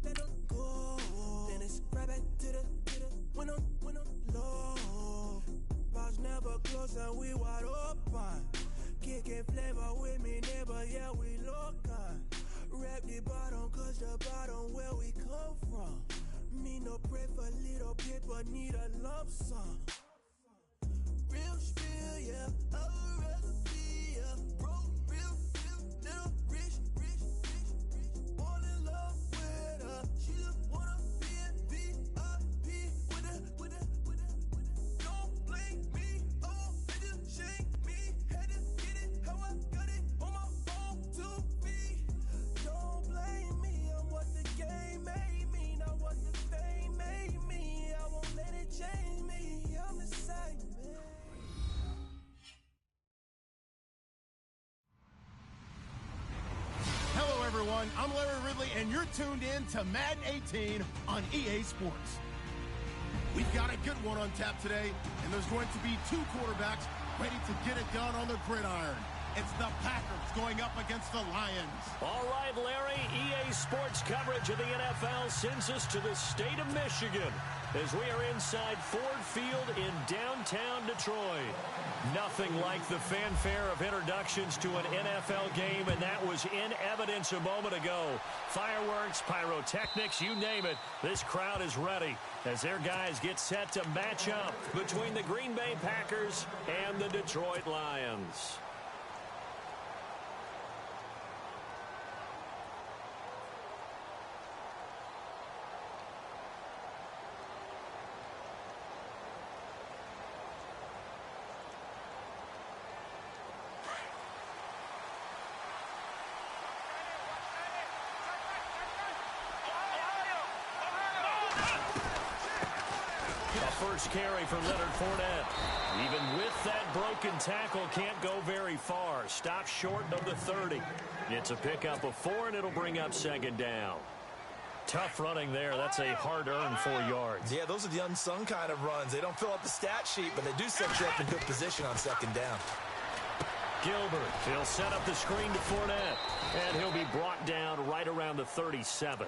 let them go. Then it's right back to the when I'm low. Bars never close and we wide open. Kicking flavor with me, neighbor, yeah, we local. Rap the bottom, cause the bottom where we come from. Me no pray for little paper, need a lump sum. Real spill, yeah, I would rather be, yeah. Broke, real, little rich. All in love with her. She just wanna be in VIP with her. Don't blame me, oh, they just shame me. Had to get it how I got it on my own 2 feet. Don't blame me, I'm what the game made me, not what the fame made me. I won't let it change me, I'm the same, man. Hello, everyone. I'm Larry Ridley, and you're tuned in to Madden 18 on EA Sports. We've got a good one on tap today, and there's going to be 2 quarterbacks ready to get it done on the gridiron. It's the Packers going up against the Lions. All right, Larry, EA Sports coverage of the NFL sends us to the state of Michigan as we are inside Ford Field in downtown Detroit. Nothing like the fanfare of introductions to an NFL game, and that was in evidence a moment ago. Fireworks, pyrotechnics, you name it. This crowd is ready as their guys get set to match up between the Green Bay Packers and the Detroit Lions. First carry for Leonard Fournette. Even with that broken tackle, can't go very far. Stops short of the 30. It's a pickup of 4, and it'll bring up second down. Tough running there. That's a hard-earned 4 yards. Yeah, those are the unsung kind of runs. They don't fill up the stat sheet, but they do set you up in good position on second down. Gilbert, he'll set up the screen to Fournette, and he'll be brought down right around the 37.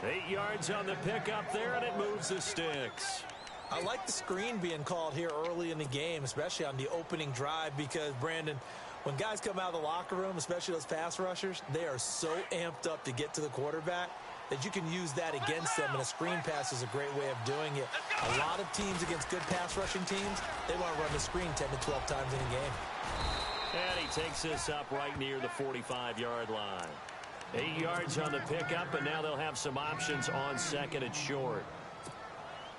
8 yards on the pickup there, and it moves the sticks. I like the screen being called here early in the game, especially on the opening drive, because, Brandon, when guys come out of the locker room, especially those pass rushers, they are so amped up to get to the quarterback that you can use that against them, and a screen pass is a great way of doing it. A lot of teams against good pass rushing teams, they want to run the screen 10 to 12 times in a game. And he takes this up right near the 45-yard line. 8 yards on the pickup, and now they'll have some options on second and short.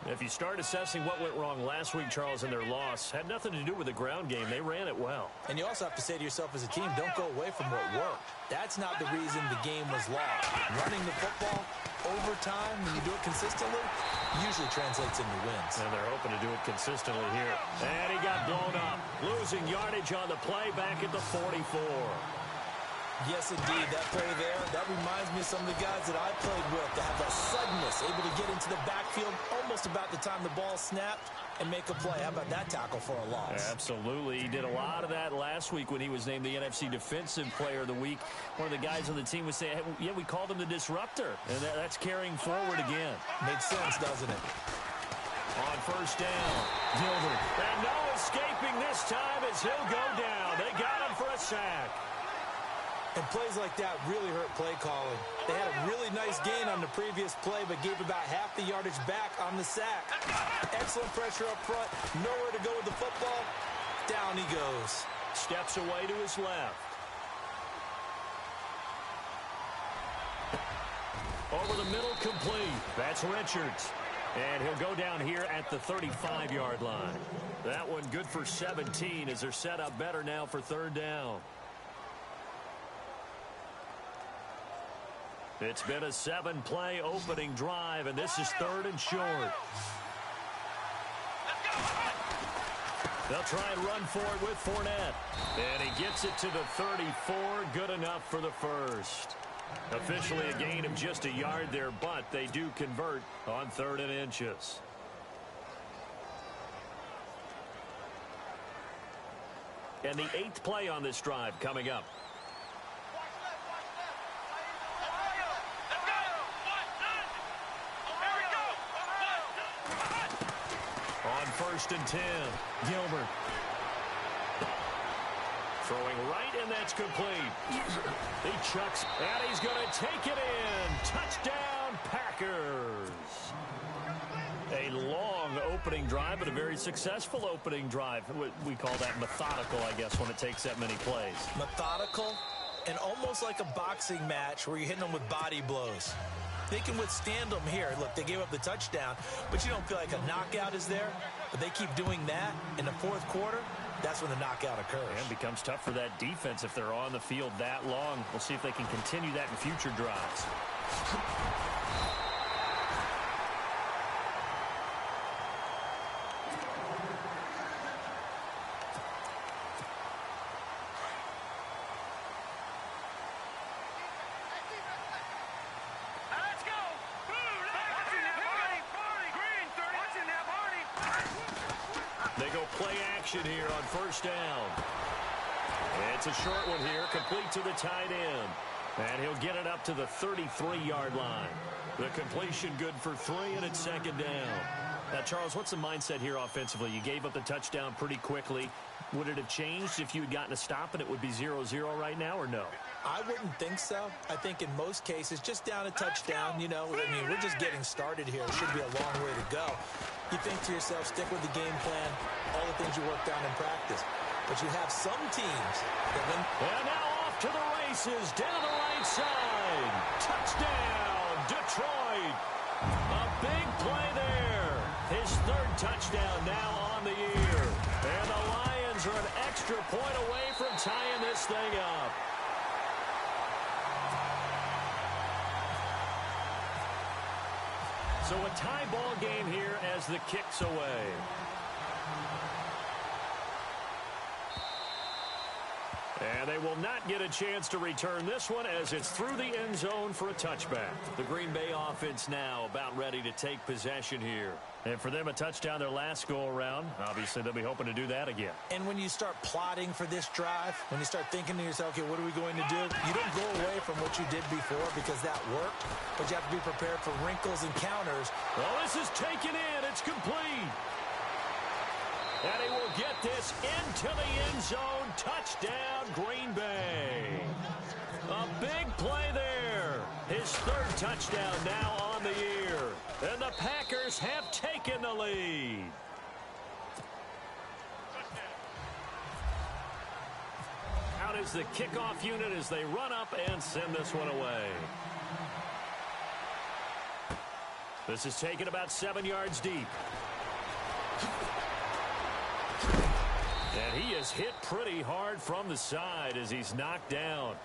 If you start assessing what went wrong last week, Charles, in their loss, had nothing to do with the ground game. They ran it well. And you also have to say to yourself as a team, don't go away from what worked. That's not the reason the game was lost. Running the football over time, when you do it consistently, usually translates into wins. And they're hoping to do it consistently here. And he got blown up. Losing yardage on the play back at the 44. Yes, indeed. That play there, that reminds me of some of the guys that I played with that have that suddenness, able to get into the backfield almost about the time the ball snapped and make a play. How about that tackle for a loss? Absolutely. He did a lot of that last week when he was named the NFC Defensive Player of the Week. One of the guys on the team was saying, hey, yeah, we called him the disruptor. And that's carrying forward again. Makes sense, doesn't it? On first down, Gilbert. And no escaping this time as he'll go down. They got him for a sack. And plays like that really hurt play calling. They had a really nice gain on the previous play, but gave about half the yardage back on the sack. Excellent pressure up front. Nowhere to go with the football. Down he goes. Steps away to his left. Over the middle, complete. That's Richards. And he'll go down here at the 35-yard line. That one good for 17 as they're set up better now for third down. It's been a 7-play opening drive, and this is third and short. They'll try and run for it with Fournette. And he gets it to the 34. Good enough for the first. Officially a gain of just a yard there, but they do convert on 3rd and inches. And the 8th play on this drive coming up. 1st and 10. Gilbert. Throwing right, and that's complete. He chucks, and he's going to take it in. Touchdown, Packers. A long opening drive, but a very successful opening drive. We call that methodical, I guess, when it takes that many plays. Methodical and almost like a boxing match where you're hitting them with body blows. They can withstand them here. Look, they gave up the touchdown, but you don't feel like a knockout is there. But they keep doing that in the fourth quarter. That's when the knockout occurs. And it becomes tough for that defense if they're on the field that long. We'll see if they can continue that in future drives. Play action here on 1st down. It's a short one here, complete to the tight end. And he'll get it up to the 33-yard line. The completion good for 3, and it's 2nd down. Now, Charles, what's the mindset here offensively? You gave up the touchdown pretty quickly. Would it have changed if you had gotten a stop and it would be 0-0 right now, or no? I wouldn't think so. I think in most cases, just down a touchdown, you know, I mean, we're just getting started here. It should be a long way to go. You think to yourself, stick with the game plan, all the things you worked on in practice. But you have some teams that win. And now off to the races, down the right side. Touchdown, Detroit. A big play there. His 3rd touchdown now on the year. And the Lions are an extra point away from tying this thing up. So a tie ball game here as the kick's away. And they will not get a chance to return this one as it's through the end zone for a touchback. The Green Bay offense now about ready to take possession here. And for them, a touchdown their last go-around. Obviously, they'll be hoping to do that again. And when you start plotting for this drive, when you start thinking to yourself, okay, what are we going to do? You don't go away from what you did before because that worked, but you have to be prepared for wrinkles and counters. Well, this is taken in. It's complete. And he will get this into the end zone. Touchdown, Green Bay. A big play there. His 3rd touchdown now on the year. And the Packers have taken the lead. Out is the kickoff unit as they run up and send this one away. This is taken about 7 yards deep. And he is hit pretty hard from the side as he's knocked down.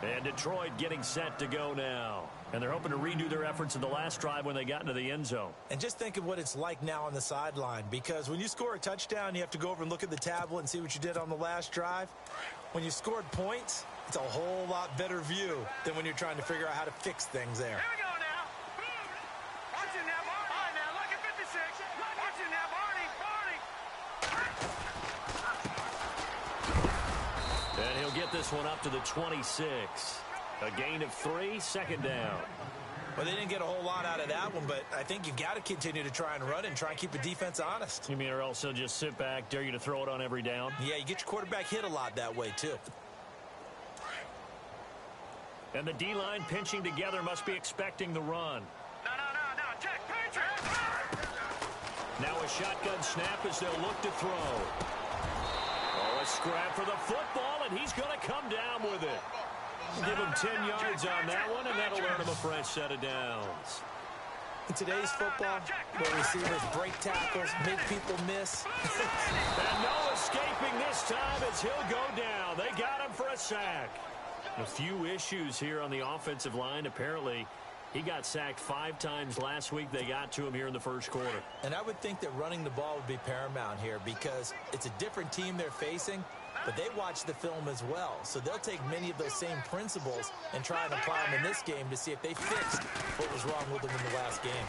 And Detroit getting set to go now. And they're hoping to redo their efforts in the last drive when they got into the end zone. And just think of what it's like now on the sideline, because when you score a touchdown, you have to go over and look at the tablet and see what you did on the last drive. When you scored points, it's a whole lot better view than when you're trying to figure out how to fix things there. Here we go now. Watching that Barney. All right, now look at 56. Watching that Barney. And he'll get this one up to the 26. A gain of 3, 2nd down. Well, they didn't get a whole lot out of that one, but I think you've got to continue to try and run and try and keep the defense honest. You mean, or else they'll just sit back, dare you to throw it on every down? Yeah, you get your quarterback hit a lot that way, too. And the D-line pinching together must be expecting the run. No. Check, Patriot. Now a shotgun snap as they'll look to throw. Oh, a scrap for the football, and he's going to come down with it. Give him 10 yards on that one, and that'll earn him a fresh set of downs. In today's football, where receivers break tackles, make people miss. And no escaping this time as he'll go down. They got him for a sack. A few issues here on the offensive line. Apparently, he got sacked 5 times last week. They got to him here in the first quarter. And I would think that running the ball would be paramount here because it's a different team they're facing, but they watch the film as well. So they'll take many of those same principles and try and apply them in this game to see if they fixed what was wrong with them in the last game.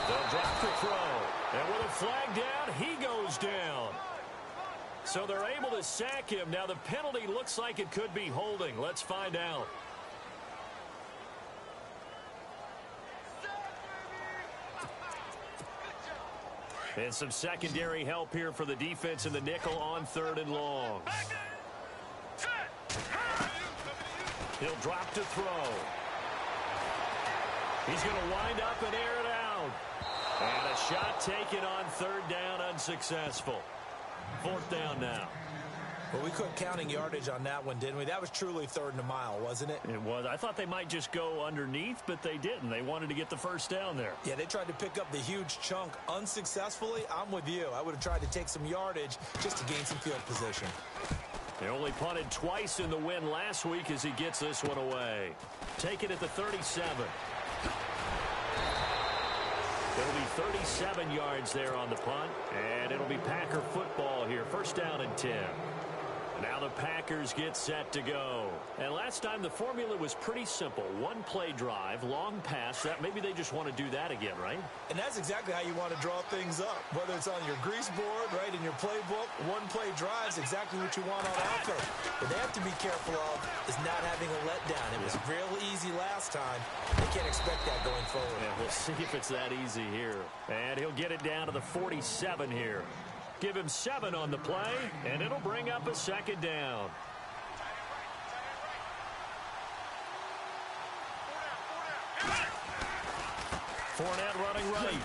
They'll drop the throw. And with a flag down, he goes down. So they're able to sack him. Now the penalty looks like it could be holding. Let's find out. And some secondary help here for the defense in the nickel on 3rd and long. He'll drop to throw. He's going to wind up and air it out. And a shot taken on 3rd down, unsuccessful. 4th down now. Well, we quit counting yardage on that one, didn't we? That was truly 3rd and a mile, wasn't it? It was. I thought they might just go underneath, but they didn't. They wanted to get the 1st down there. Yeah, they tried to pick up the huge chunk unsuccessfully. I'm with you. I would have tried to take some yardage just to gain some field position. They only punted twice in the win last week as he gets this one away. Take it at the 37. It'll be 37 yards there on the punt, and it'll be Packer football here. 1st down and 10. Now the Packers get set to go. And last time the formula was pretty simple. 1-play drive, long pass. That maybe they just want to do that again, right? And that's exactly how you want to draw things up. Whether it's on your grease board, right, in your playbook, 1-play drive is exactly what you want on offense. What they have to be careful of is not having a letdown. It was real easy last time. They can't expect that going forward. Yeah, we'll see if it's that easy here. And he'll get it down to the 47 here. Give him 7 on the play, and it'll bring up a 2nd down. Fournette running right.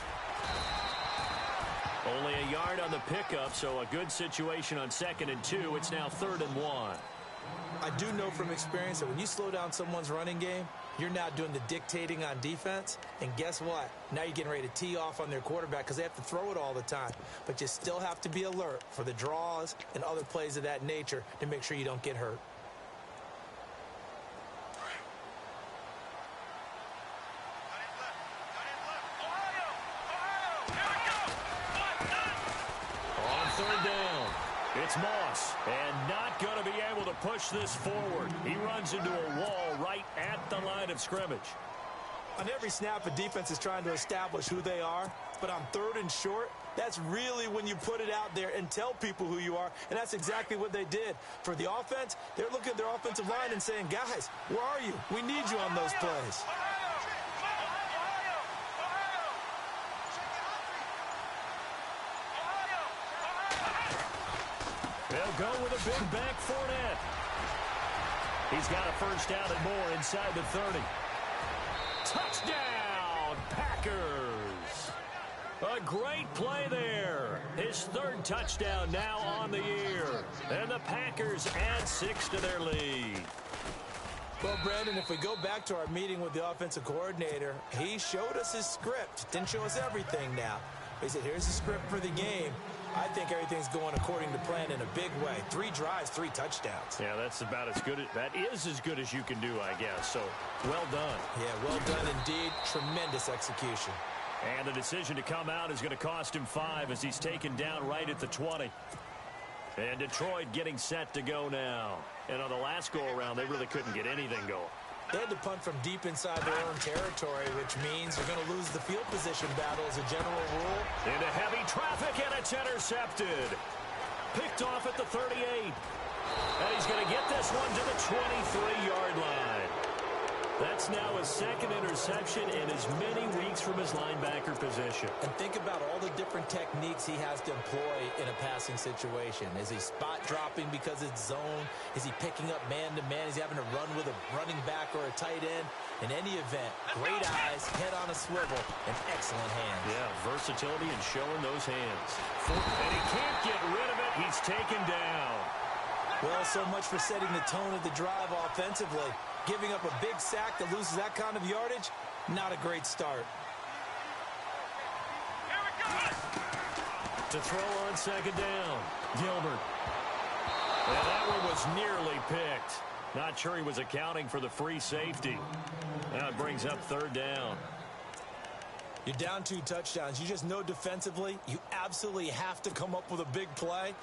Only a yard on the pickup, so a good situation on 2nd and 2. It's now 3rd and 1. I do know from experience that when you slow down someone's running game, you're now doing the dictating on defense. And guess what? Now you're getting ready to tee off on their quarterback because they have to throw it all the time. But you still have to be alert for the draws and other plays of that nature to make sure you don't get hurt. On 3rd down, it's Moss, and not going to be able to push this forward. He runs into a wall right at the line of scrimmage. On every snap, a defense is trying to establish who they are. But on 3rd and short, that's really when you put it out there and tell people who you are. And that's exactly what they did. For the offense, they're looking at their offensive line and saying, guys, where are you? We need you on those plays. They'll go with a big back Fournette. He's got a 1st down and more inside the 30. Touchdown, Packers. A great play there. His 3rd touchdown now on the year. And the Packers add 6 to their lead. Well, Brandon, if we go back to our meeting with the offensive coordinator, he showed us his script. Didn't show us everything now. He said, here's the script for the game. I think everything's going according to plan in a big way. 3 drives, 3 touchdowns. Yeah, that's about as good. That is as good as you can do, I guess. So, well done. Yeah, well done indeed. Tremendous execution. And the decision to come out is going to cost him 5 as he's taken down right at the 20. And Detroit getting set to go now. And on the last go-around, they really couldn't get anything going. They had to punt from deep inside their own territory, which means they're going to lose the field position battle as a general rule. Into heavy traffic, and it's intercepted. Picked off at the 38. And he's going to get this one to the 23-yard line. That's now his 2nd interception in as many weeks from his linebacker position. And think about all the different techniques he has to employ in a passing situation. Is he spot dropping because it's zone? Is he picking up man-to-man? Is he having to run with a running back or a tight end? In any event, great eyes, head on a swivel, and excellent hands. Yeah, versatility and showing those hands. And he can't get rid of it. He's taken down. Well, so much for setting the tone of the drive offensively. Giving up a big sack that loses that kind of yardage, not a great start. To throw on 2nd down, Gilbert. And that one was nearly picked. Not sure he was accounting for the free safety. Now it brings up 3rd down. You're down 2 touchdowns. You just know defensively you absolutely have to come up with a big play.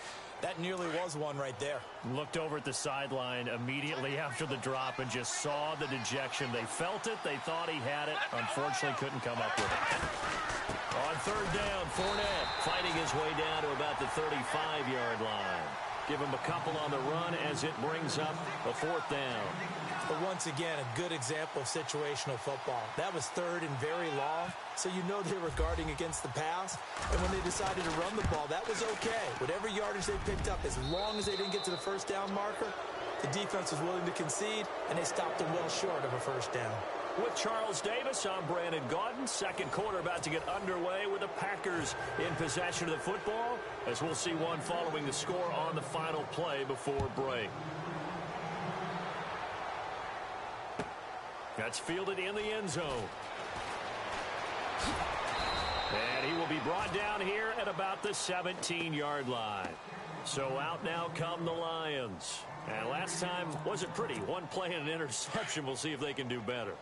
That nearly was one right there. Looked over at the sideline immediately after the drop and just saw the dejection. They felt it. They thought he had it. Unfortunately, couldn't come up with it. On 3rd down, Fournette fighting his way down to about the 35-yard line. Give him a couple on the run as it brings up a 4th down. But once again, a good example of situational football. That was 3rd and very long, so you know they were guarding against the pass. And when they decided to run the ball, that was okay. Whatever yardage they picked up, as long as they didn't get to the 1st down marker, the defense was willing to concede, and they stopped them well short of a 1st down. With Charles Davis, I'm Brandon Gaudin. Second quarter about to get underway with the Packers in possession of the football, as we'll see one following the score on the final play before break. That's fielded in the end zone. And he will be brought down here at about the 17-yard line. So out now come the Lions. And last time wasn't pretty. One play and an interception. We'll see if they can do better.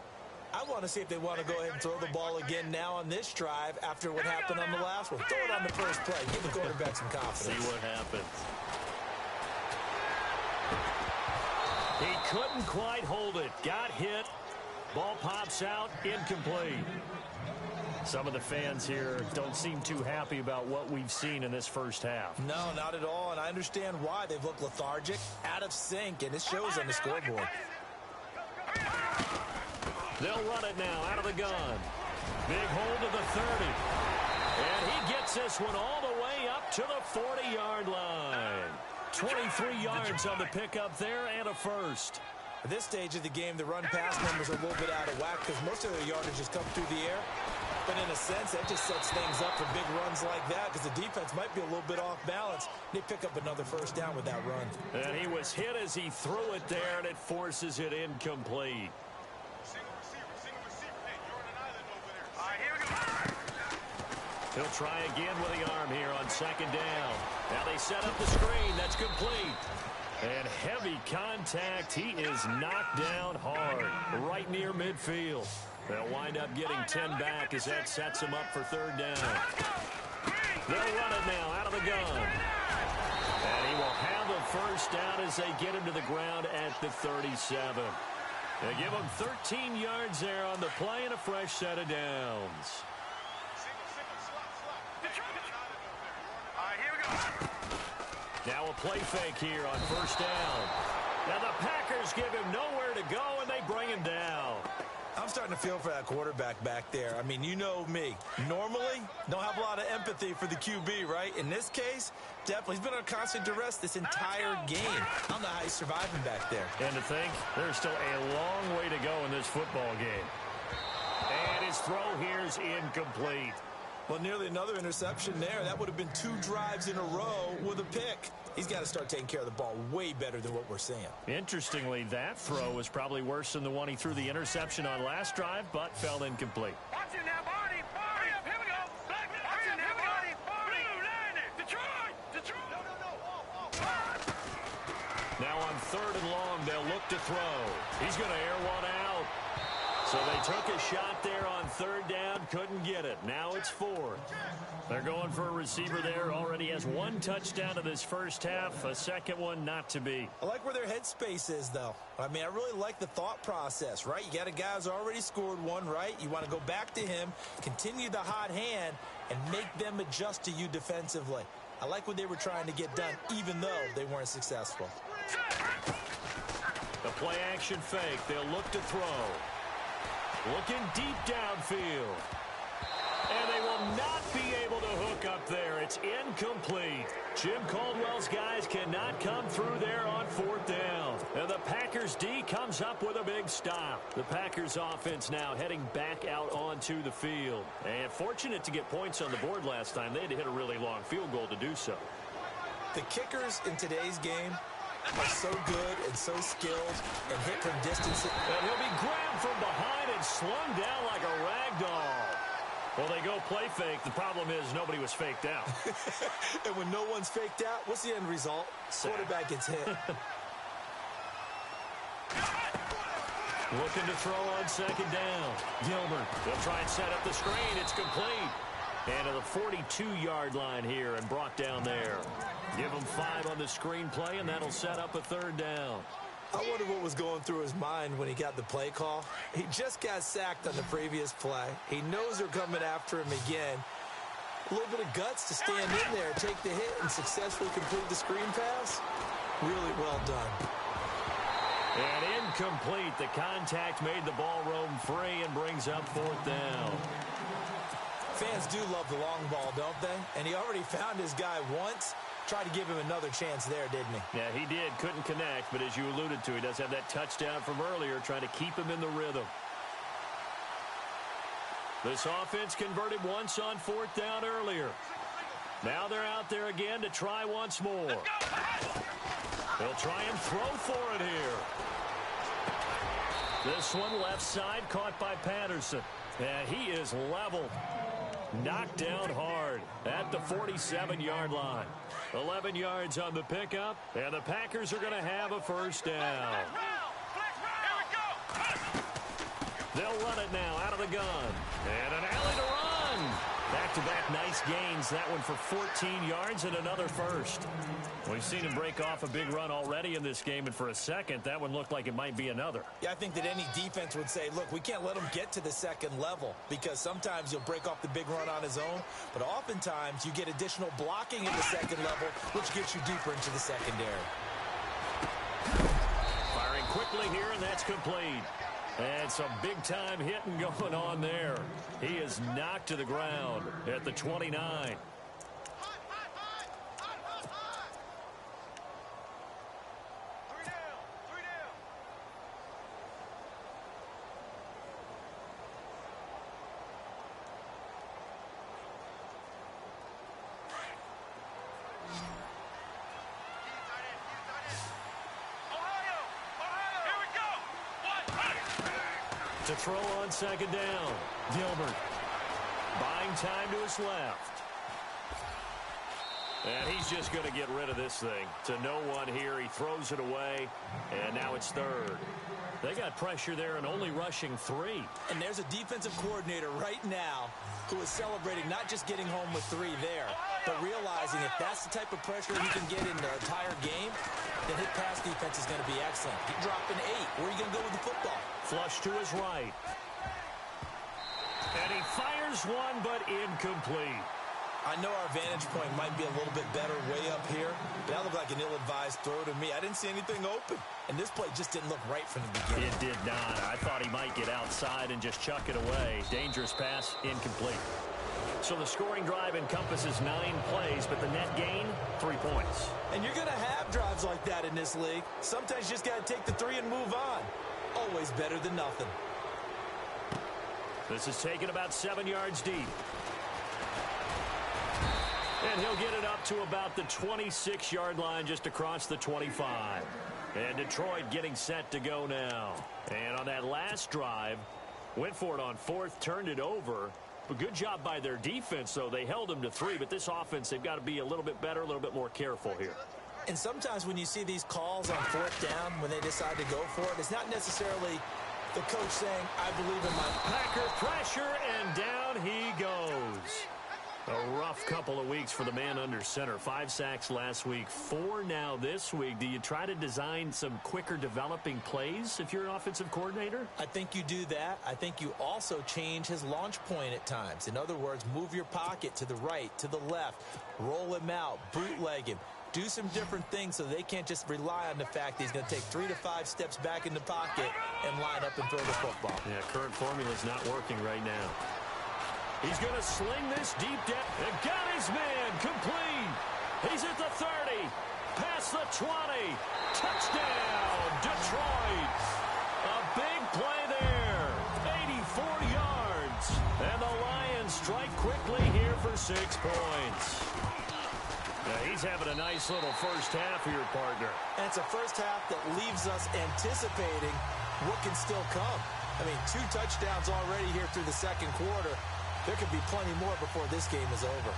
I want to see if they want to go ahead and throw the ball again now on this drive after what happened on the last one. Throw it on the first play. Give the quarterback some confidence. See what happens. He couldn't quite hold it. Got hit. Ball pops out. Incomplete. Some of the fans here don't seem too happy about what we've seen in this first half. No, not at all, and I understand why. They've looked lethargic, out of sync, and it shows on the scoreboard. They'll run it now out of the gun. Big hold to the 30. And he gets this one all the way up to the 40-yard line. 23 yards on the pickup there and a first. At this stage of the game, the run-pass numbers are a little bit out of whack because most of their yardage has come through the air. But in a sense, that just sets things up for big runs like that because the defense might be a little bit off balance. They pick up another 1st down with that run. And he was hit as he threw it there, and it forces it incomplete. He'll try again with the arm here on 2nd down. Now they set up the screen. That's complete. And heavy contact. He is knocked down hard right near midfield. They'll wind up getting 10 back as that sets them up for 3rd down. They'll run it now out of the gun. And he will have the 1st down as they get him to the ground at the 37. They give him 13 yards there on the play and a fresh set of downs. Now a play fake here on 1st down. Now the Packers give him nowhere to go, and they bring him down. I'm starting to feel for that quarterback back there. I mean, you know me. Normally, don't have a lot of empathy for the QB, right? In this case, definitely. He's been on constant duress this entire game. I don't know how he's surviving back there. And to think, there's still a long way to go in this football game. And his throw here is incomplete. Well, nearly another interception there. That would have been 2 drives in a row with a pick. He's got to start taking care of the ball way better than what we're seeing. Interestingly, that throw was probably worse than the one he threw the interception on last drive, but fell incomplete. Watch it now, Barney. Barney, here we go. Watch it now, Barney. Barney. Detroit. Detroit. Now on 3rd and long, they'll look to throw. He's going to air one out. So they took a shot there on 3rd down, couldn't get it. Now it's 4th. They're going for a receiver there. Already has 1 touchdown in this first half. A second one not to be. I like where their headspace is, though. I mean, I really like the thought process, right? You got a guy who's already scored 1, right? You want to go back to him, continue the hot hand, and make them adjust to you defensively. I like what they were trying to get done, even though they weren't successful. The play action fake. They'll look to throw. Looking deep downfield. And they will not be able to hook up there. It's incomplete. Jim Caldwell's guys cannot come through there on 4th down. And the Packers D comes up with a big stop. The Packers offense now heading back out onto the field. And fortunate to get points on the board last time. They had to hit a really long field goal to do so. The kickers in today's game are so good and so skilled and hit from distance. And he'll be grabbed from behind and slung down like a rag doll. Well, they go play fake. The problem is nobody was faked out. And when no one's faked out, what's the end result? Quarterback gets hit. Looking to throw on 2nd down. Gilbert. They'll try and set up the screen. It's complete. And to the 42-yard line here and brought down there. Give him 5 on the screen play, and that'll set up a 3rd down. I wonder what was going through his mind when he got the play call. He just got sacked on the previous play. He knows they're coming after him again. A little bit of guts to stand in there, take the hit, and successfully complete the screen pass. Really well done. And incomplete. The contact made the ball roam free and brings up 4th down. Fans do love the long ball, don't they? And he already found his guy once. Tried to give him another chance there, didn't he? Yeah, he did. Couldn't connect, but as you alluded to, he does have that touchdown from earlier, trying to keep him in the rhythm. This offense converted once on 4th down earlier. Now they're out there again to try once more. They'll try and throw for it here. This one left side caught by Patterson. And he is leveled. Knocked down hard at the 47-yard line. 11 yards on the pickup, and the Packers are going to have a 1st down. They'll run it now out of the gun. And an alley to run. Back-to-back nice gains. That one for 14 yards and another 1st. We've seen him break off a big run already in this game, and for a second, that one looked like it might be another. Yeah, I think that any defense would say, look, we can't let him get to the second level because sometimes he'll break off the big run on his own, but oftentimes you get additional blocking in the second level, which gets you deeper into the secondary. Firing quickly here, and that's complete. And some big-time hitting going on there. He is knocked to the ground at the 29. To throw on 2nd down. Gilbert buying time to his left. And he's just going to get rid of this thing. To no one here. He throws it away. And now it's 3rd. They got pressure there and only rushing 3. And there's a defensive coordinator right now who is celebrating not just getting home with 3 there, but realizing if that's the type of pressure he can get in the entire game, then his pass defense is going to be excellent. He dropped an 8. Where are you going to go with the football? Flush to his right. And he fires one, but incomplete. I know our vantage point might be a little bit better way up here, but that looked like an ill-advised throw to me. I didn't see anything open, and this play just didn't look right from the beginning. It did not. I thought he might get outside and just chuck it away. Dangerous pass, incomplete. So the scoring drive encompasses 9 plays, but the net gain, 3 points. And you're going to have drives like that in this league. Sometimes you just got to take the 3 and move on. Always better than nothing. This is taken about 7 yards deep. And he'll get it up to about the 26-yard line just across the 25. And Detroit getting set to go now. And on that last drive, went for it on 4th, turned it over. But good job by their defense, though. They held them to 3, but this offense, they've got to be a little bit better, a little bit more careful here. And sometimes when you see these calls on 4th down, when they decide to go for it, it's not necessarily the coach saying, I believe in my... Packer pressure, and down he goes. A rough couple of weeks for the man under center. 5 sacks last week, 4 now this week. Do you try to design some quicker developing plays if you're an offensive coordinator? I think you do that. I think you also change his launch point at times. In other words, move your pocket to the right, to the left, roll him out, bootleg him. Do some different things so they can't just rely on the fact that he's going to take 3 to 5 steps back in the pocket and line up and throw the football. Yeah, current formula's not working right now. He's going to sling this deep down. And got his man complete. He's at the 30. Past the 20. Touchdown, Detroit. A big play there. 84 yards. And the Lions strike quickly here for 6 points. Now he's having a nice little first half here, partner. And it's a first half that leaves us anticipating what can still come. I mean, 2 touchdowns already here through the second quarter. There could be plenty more before this game is over.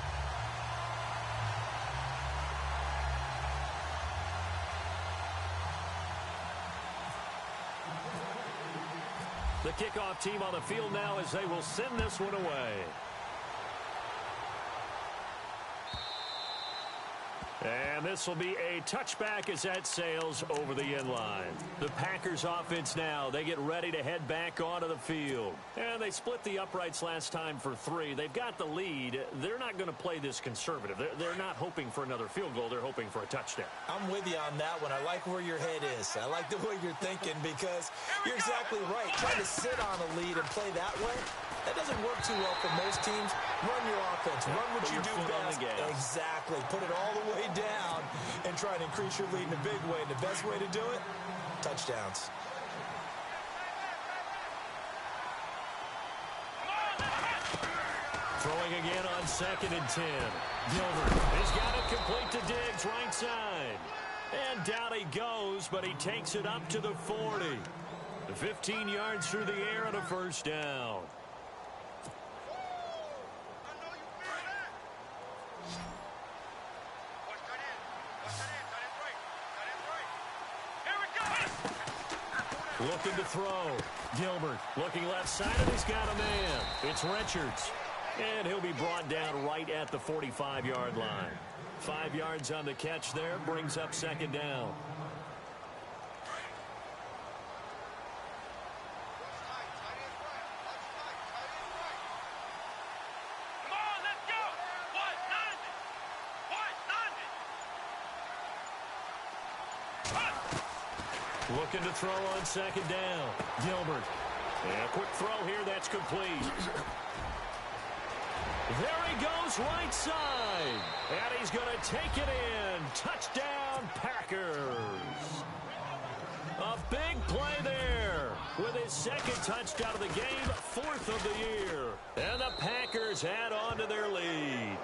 The kickoff team on the field now as they will send this one away. And this will be a touchback as that sails over the end line. The Packers offense now, they get ready to head back onto the field. And they split the uprights last time for 3. They've got the lead. They're not going to play this conservative. They're not hoping for another field goal. They're hoping for a touchdown. I'm with you on that one. I like where your head is. I like the way you're thinking because you're exactly right. Trying to sit on a lead and play that way, that doesn't work too well for most teams. Run your offense. Run what you do best. Exactly. Put it all the way down and try and increase your lead in a big way. And the best way to do it, touchdowns. Throwing again on 2nd and 10. Gilbert has got it complete to Diggs, right side. And down he goes, but he takes it up to the 40. 15 yards through the air and a first down. Looking to throw. Gilbert looking left side, and he's got a man. It's Richards. And he'll be brought down right at the 45-yard line. 5 yards on the catch there, brings up 2nd down. Looking to throw on 2nd down. Gilbert. And a quick throw here, that's complete. There he goes, right side. And he's going to take it in. Touchdown, Packers. A big play there with his 2nd touchdown of the game, 4th of the year. And the Packers add on to their lead.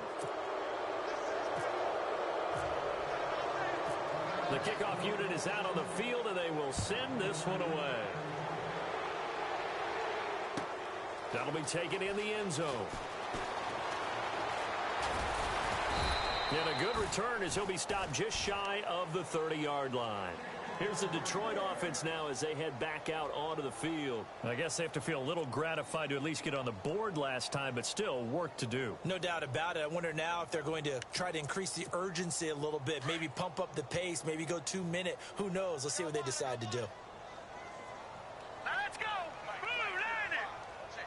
The kickoff unit is out on the field, and they will send this one away. That'll be taken in the end zone. And a good return as he'll be stopped just shy of the 30-yard line. Here's the Detroit offense now as they head back out onto the field. I guess they have to feel a little gratified to at least get on the board last time, but still work to do. No doubt about it. I wonder now if they're going to try to increase the urgency a little bit, maybe pump up the pace, maybe go 2-minute. Who knows? Let's see what they decide to do. Now let's go. Blue, line it.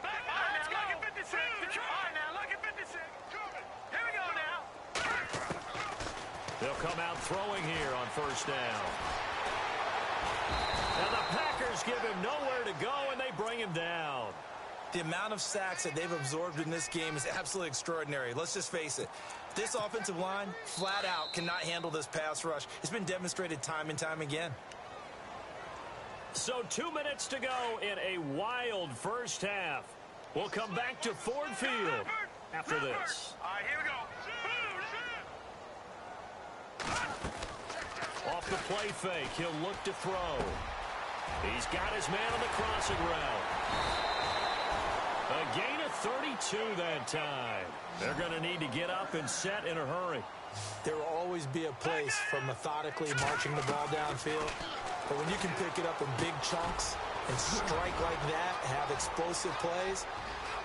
Back on now, look at 56. Detroit now, look at 56. Here we go now. They'll come out throwing here on 1st down. And the Packers give him nowhere to go, and they bring him down. The amount of sacks that they've absorbed in this game is absolutely extraordinary. Let's just face it. This offensive line, flat out, cannot handle this pass rush. It's been demonstrated time and time again. So 2 minutes to go in a wild first half. We'll come back to Ford Field after this. All right, here we go. Off the play fake, he'll look to throw. He's got his man on the crossing route. A gain of 32 that time. They're going to need to get up and set in a hurry. There will always be a place for methodically marching the ball downfield. But when you can pick it up in big chunks and strike like that, have explosive plays,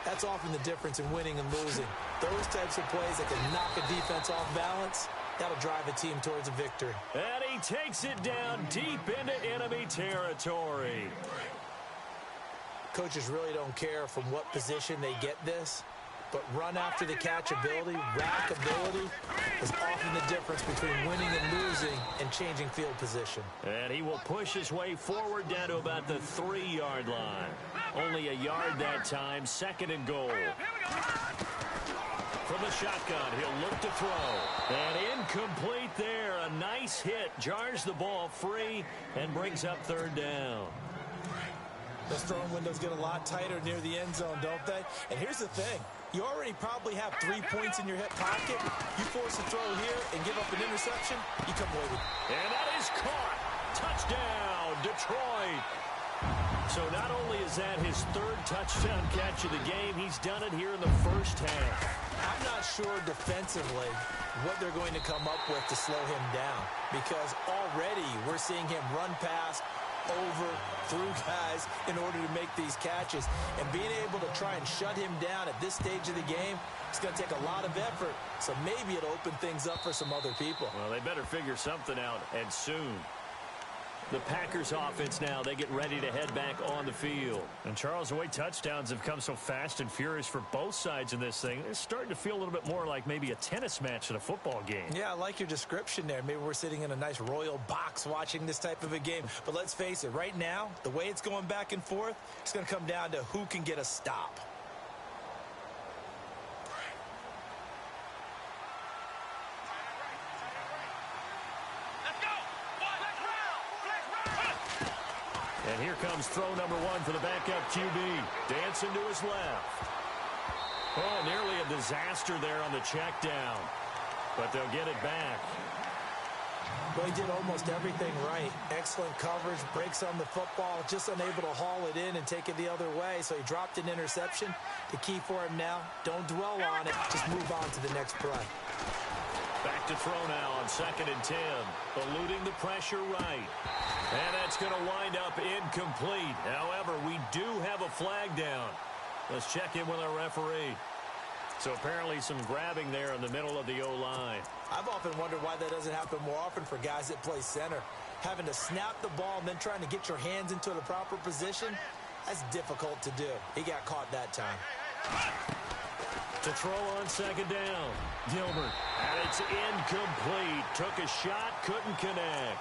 that's often the difference in winning and losing. Those types of plays that can knock a defense off balance, that'll drive a team towards a victory. And he takes it down deep into enemy territory. Coaches really don't care from what position they get this, but run after the catch ability, rack ability is often the difference between winning and losing and changing field position. And he will push his way forward down to about the 3-yard line. Only a yard that time, 2nd and goal. From the shotgun, he'll look to throw. And incomplete there. A nice hit. Jars the ball free and brings up 3rd down. Those throwing windows get a lot tighter near the end zone, don't they? And here's the thing. You already probably have 3 points in your hip pocket. You force a throw here and give up an interception, you come away with it. And that is caught. Touchdown, Detroit. So not only is that his 3rd touchdown catch of the game, he's done it here in the first half. I'm not sure defensively what they're going to come up with to slow him down, because already we're seeing him run past, over, through guys in order to make these catches. And being able to try and shut him down at this stage of the game, it's going to take a lot of effort. So maybe it'll open things up for some other people. Well, they better figure something out, and soon. The Packers offense now, they get ready to head back on the field. And Charles, the way touchdowns have come so fast and furious for both sides in this thing, it's starting to feel a little bit more like maybe a tennis match than a football game. Yeah, I like your description there. Maybe we're sitting in a nice royal box watching this type of a game. But let's face it, right now, the way it's going back and forth, it's going to come down to who can get a stop. And here comes throw number one for the backup QB. Dancing to his left. Oh, nearly a disaster there on the check down. But they'll get it back. Well, he did almost everything right. Excellent coverage, breaks on the football, just unable to haul it in and take it the other way. So he dropped an interception. The key for him now, don't dwell on it. Just move on to the next play. Back to throw now on 2nd and 10. Eluding the pressure right. And that's going to wind up incomplete. However, we do have a flag down. Let's check in with our referee. So apparently some grabbing there in the middle of the O-line. I've often wondered why that doesn't happen more often for guys that play center. Having to snap the ball and then trying to get your hands into the proper position, that's difficult to do. He got caught that time. To throw on 2nd down. Gilbert. And it's incomplete. Took a shot, couldn't connect.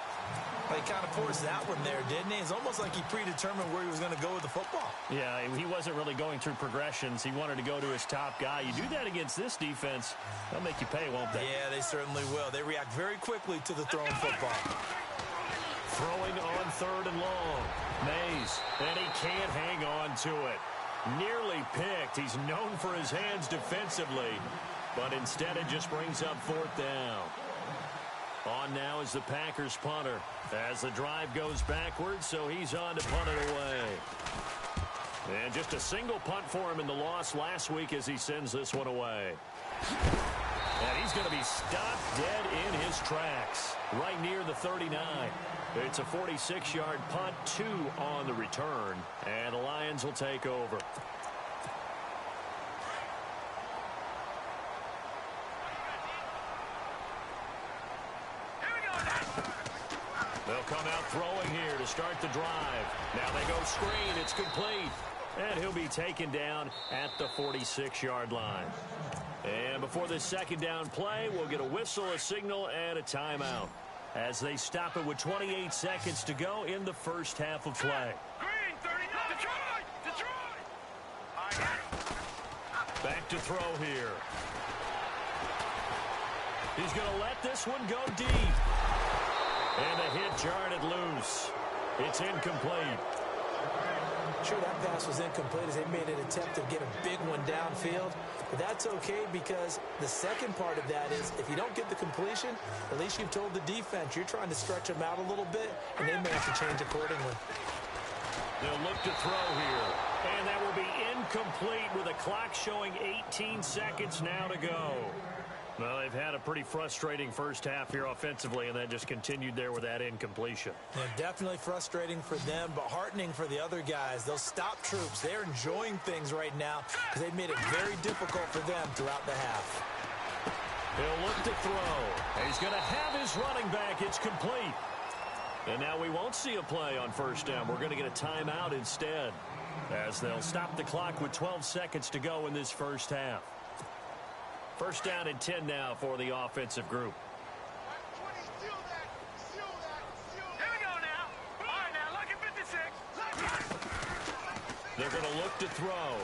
Well, he kind of forced that one there, didn't he? It's almost like he predetermined where he was going to go with the football. Yeah, he wasn't really going through progressions. He wanted to go to his top guy. You do that against this defense, they'll make you pay, won't they? Yeah, they certainly will. They react very quickly to the thrown football. Throwing on 3rd and long. Mays, and he can't hang on to it. Nearly picked. He's known for his hands defensively, but instead it just brings up 4th down. On now is the Packers punter as the drive goes backwards, so he's on to punt it away. And just a single punt for him in the loss last week as he sends this one away. And he's going to be stopped dead in his tracks right near the 39. It's a 46-yard punt, 2 on the return, and the Lions will take over. They'll come out throwing here to start the drive. Now they go screen. It's complete. And he'll be taken down at the 46-yard line. And before this 2nd down play, we'll get a whistle, a signal, and a timeout as they stop it with 28 seconds to go in the first half of play. Green, 39. Detroit. Back to throw here. He's going to let this one go deep. And the hit jarred it loose. It's incomplete. Sure, that pass was incomplete as they made an attempt to get a big one downfield. But that's okay because the second part of that is if you don't get the completion, at least you've told the defense you're trying to stretch them out a little bit, and they may have to change accordingly. They'll look to throw here. And that will be incomplete with a clock showing 18 seconds now to go. Well, they've had a pretty frustrating first half here offensively, and that just continued there with that incompletion. Yeah, definitely frustrating for them, but heartening for the other guys. Those stop troops, they're enjoying things right now because they've made it very difficult for them throughout the half. He'll look to throw. He's going to have his running back. It's complete. And now we won't see a play on 1st down. We're going to get a timeout instead as they'll stop the clock with 12 seconds to go in this first half. 1st down and 10 now for the offensive group. Here we go now. All right, now, look at 56. They're going to look to throw.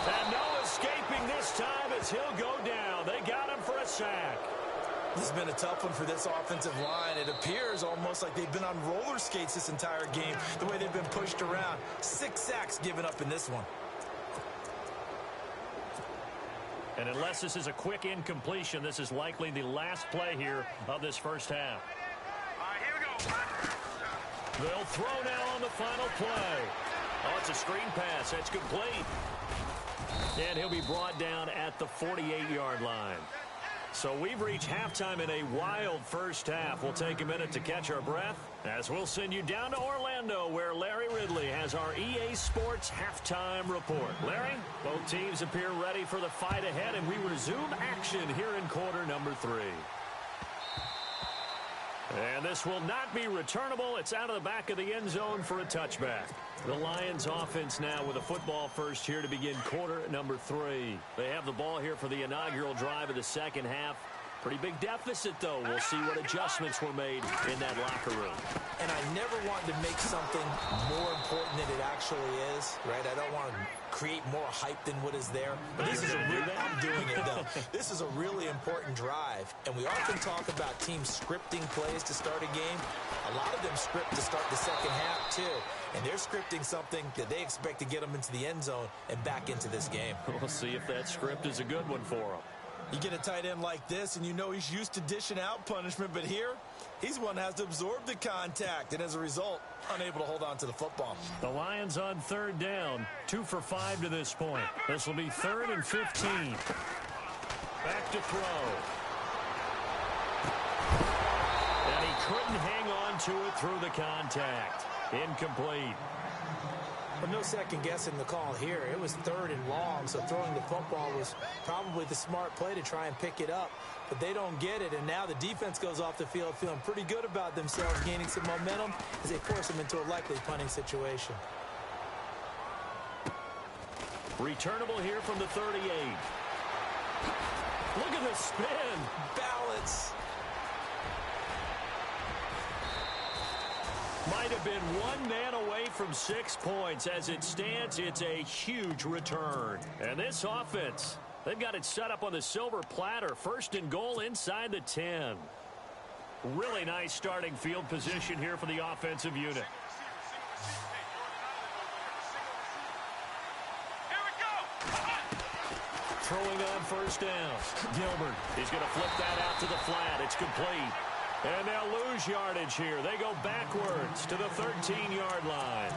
And no escaping this time as he'll go down. They got him for a sack. This has been a tough one for this offensive line. It appears almost like they've been on roller skates this entire game, the way they've been pushed around. 6 sacks given up in this one. And unless this is a quick incompletion, this is likely the last play here of this first half. All right, here we go. They'll throw now on the final play. Oh, it's a screen pass. That's complete. And he'll be brought down at the 48-yard line. So we've reached halftime in a wild first half. We'll take a minute to catch our breath as we'll send you down to Orlando where Larry has our EA Sports halftime report. Larry, both teams appear ready for the fight ahead, and we resume action here in quarter number 3. And this will not be returnable. It's out of the back of the end zone for a touchback. The Lions offense now with a football first here to begin quarter number 3. They have the ball here for the inaugural drive of the second half. Pretty big deficit, though. We'll see what adjustments were made in that locker room. And I never want to make something more important than it actually is, right? I don't want to create more hype than what is there. But this is I'm doing it, though. This is a really important drive. And we often talk about teams scripting plays to start a game. A lot of them script to start the second half, too. And they're scripting something that they expect to get them into the end zone and back into this game. We'll see if that script is a good one for them. You get a tight end like this, and you know he's used to dishing out punishment, but here, he's one that has to absorb the contact, and as a result, unable to hold on to the football. The Lions on third down, 2 for 5 to this point. This will be 3rd and 15. Back to throw. And he couldn't hang on to it through the contact. Incomplete. But no second guessing the call here. It was 3rd and long, so throwing the football was probably the smart play to try and pick it up. But they don't get it, and now the defense goes off the field feeling pretty good about themselves, gaining some momentum as they force them into a likely punting situation. Returnable here from the 38. Look at the spin. Balance. Might have been one man away from 6 points. As it stands, it's a huge return. And this offense, they've got it set up on the silver platter. 1st and goal inside the 10. Really nice starting field position here for the offensive unit. Here we go. Throwing on 1st down. Gilbert, he's going to flip that out to the flat. It's complete. And they'll lose yardage here. They go backwards to the 13-yard line.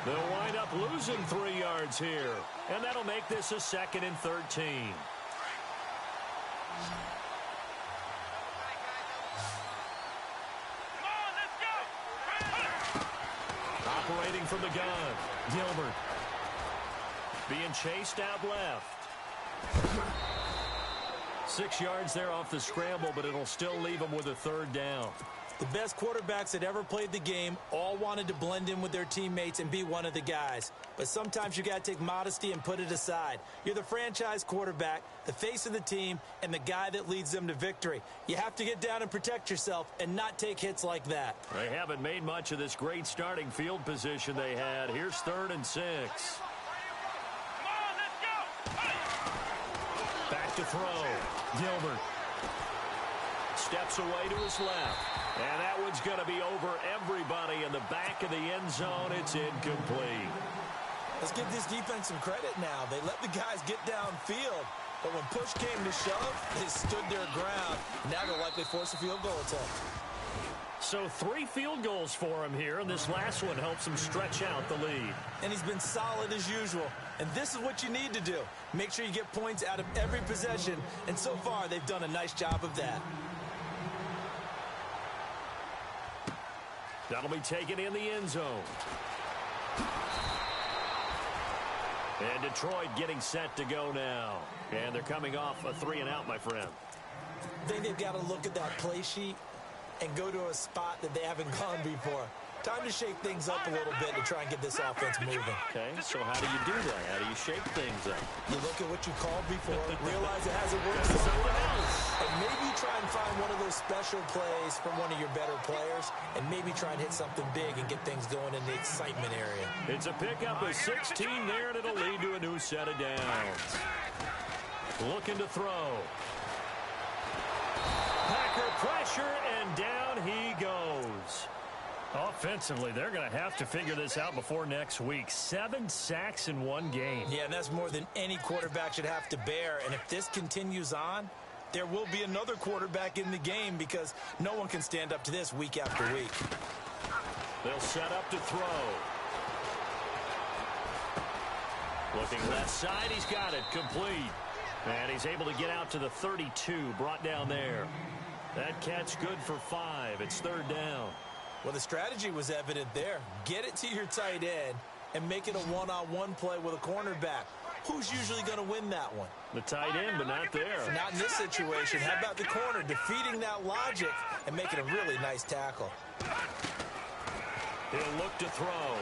They'll wind up losing 3 yards here. And that'll make this a 2nd and 13. Come on, let's go. Operating from the gun. Gilbert. Being chased out left. 6 yards there off the scramble, but it'll still leave them with a 3rd down. The best quarterbacks that ever played the game all wanted to blend in with their teammates and be one of the guys. But sometimes you got to take modesty and put it aside. You're the franchise quarterback, the face of the team, and the guy that leads them to victory. You have to get down and protect yourself and not take hits like that. They haven't made much of this great starting field position they had. Here's 3rd and 6. Come on, let's go. Back to throw. Gilbert steps away to his left. And that one's going to be over everybody in the back of the end zone. It's incomplete. Let's give this defense some credit now. They let the guys get downfield. But when push came to shove, they stood their ground. Now they'll likely force a field goal attempt. So 3 field goals for him here, and this last one helps him stretch out the lead. And he's been solid as usual. And this is what you need to do. Make sure you get points out of every possession. And so far, they've done a nice job of that. That'll be taken in the end zone. And Detroit getting set to go now. And they're coming off a 3-and-out, my friend. I think they've got to look at that play sheet and go to a spot that they haven't gone before. Time to shake things up a little bit to try and get this offense moving. Okay, so how do you do that? How do you shake things up? You look at what you called before, realize it hasn't worked so well, and maybe try and find one of those special plays from one of your better players, and maybe try and hit something big and get things going in the excitement area. It's a pickup of 16 there, and it'll lead to a new set of downs. Looking to throw. Packer pressure, and down he goes. Offensively, they're going to have to figure this out before next week. 7 sacks in one game. Yeah, and that's more than any quarterback should have to bear. And if this continues on, there will be another quarterback in the game because no one can stand up to this week after week. They'll set up to throw. Looking left side, he's got it. Complete. And he's able to get out to the 32, brought down there. That catch good for 5. It's 3rd down. Well, the strategy was evident there. Get it to your tight end, and make it a one-on-one play with a cornerback. Who's usually going to win that one? The tight end, but not there. Not in this situation. How about the corner defeating that logic and making a really nice tackle? He'll look to throw.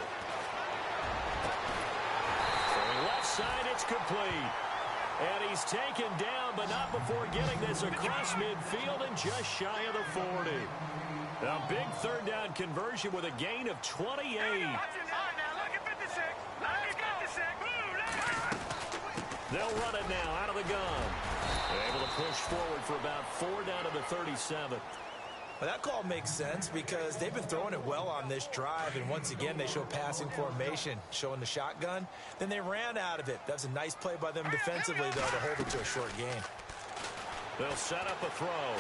Throwing left side, it's complete. And he's taken down, but not before getting this across midfield and just shy of the 40. A big third down conversion with a gain of 28. They'll run it now out of the gun. They're able to push forward for about 4 down to the 37. Well, that call makes sense because they've been throwing it well on this drive, and once again they show passing formation, showing the shotgun. Then they ran out of it. That's a nice play by them defensively, though, to hold it to a short gain. They'll set up a throw.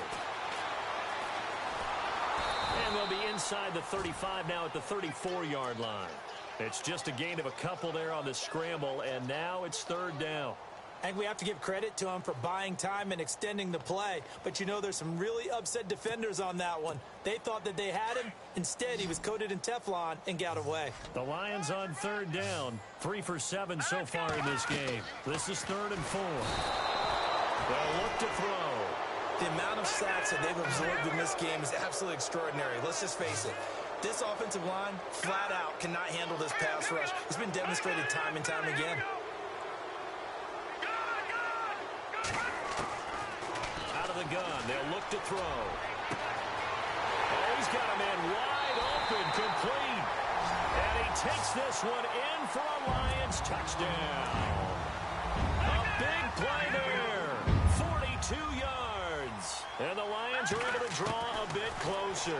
And they'll be inside the 35 now at the 34-yard line. It's just a gain of a couple there on the scramble, and now it's third down. And we have to give credit to him for buying time and extending the play. But, you know, there's some really upset defenders on that one. They thought that they had him. Instead, he was coated in Teflon and got away. The Lions on third down. 3 for 7 so far in this game. This is 3rd and 4. They'll look to throw. The amount of sacks that they've absorbed in this game is absolutely extraordinary. Let's just face it. This offensive line, flat out, cannot handle this pass rush. It's been demonstrated time and time again. Out of the gun, they'll look to throw. Oh, he's got a man wide open, complete. And he takes this one in for a Lions touchdown. A big play there. 42 yards. And the Lions are able to draw a bit closer.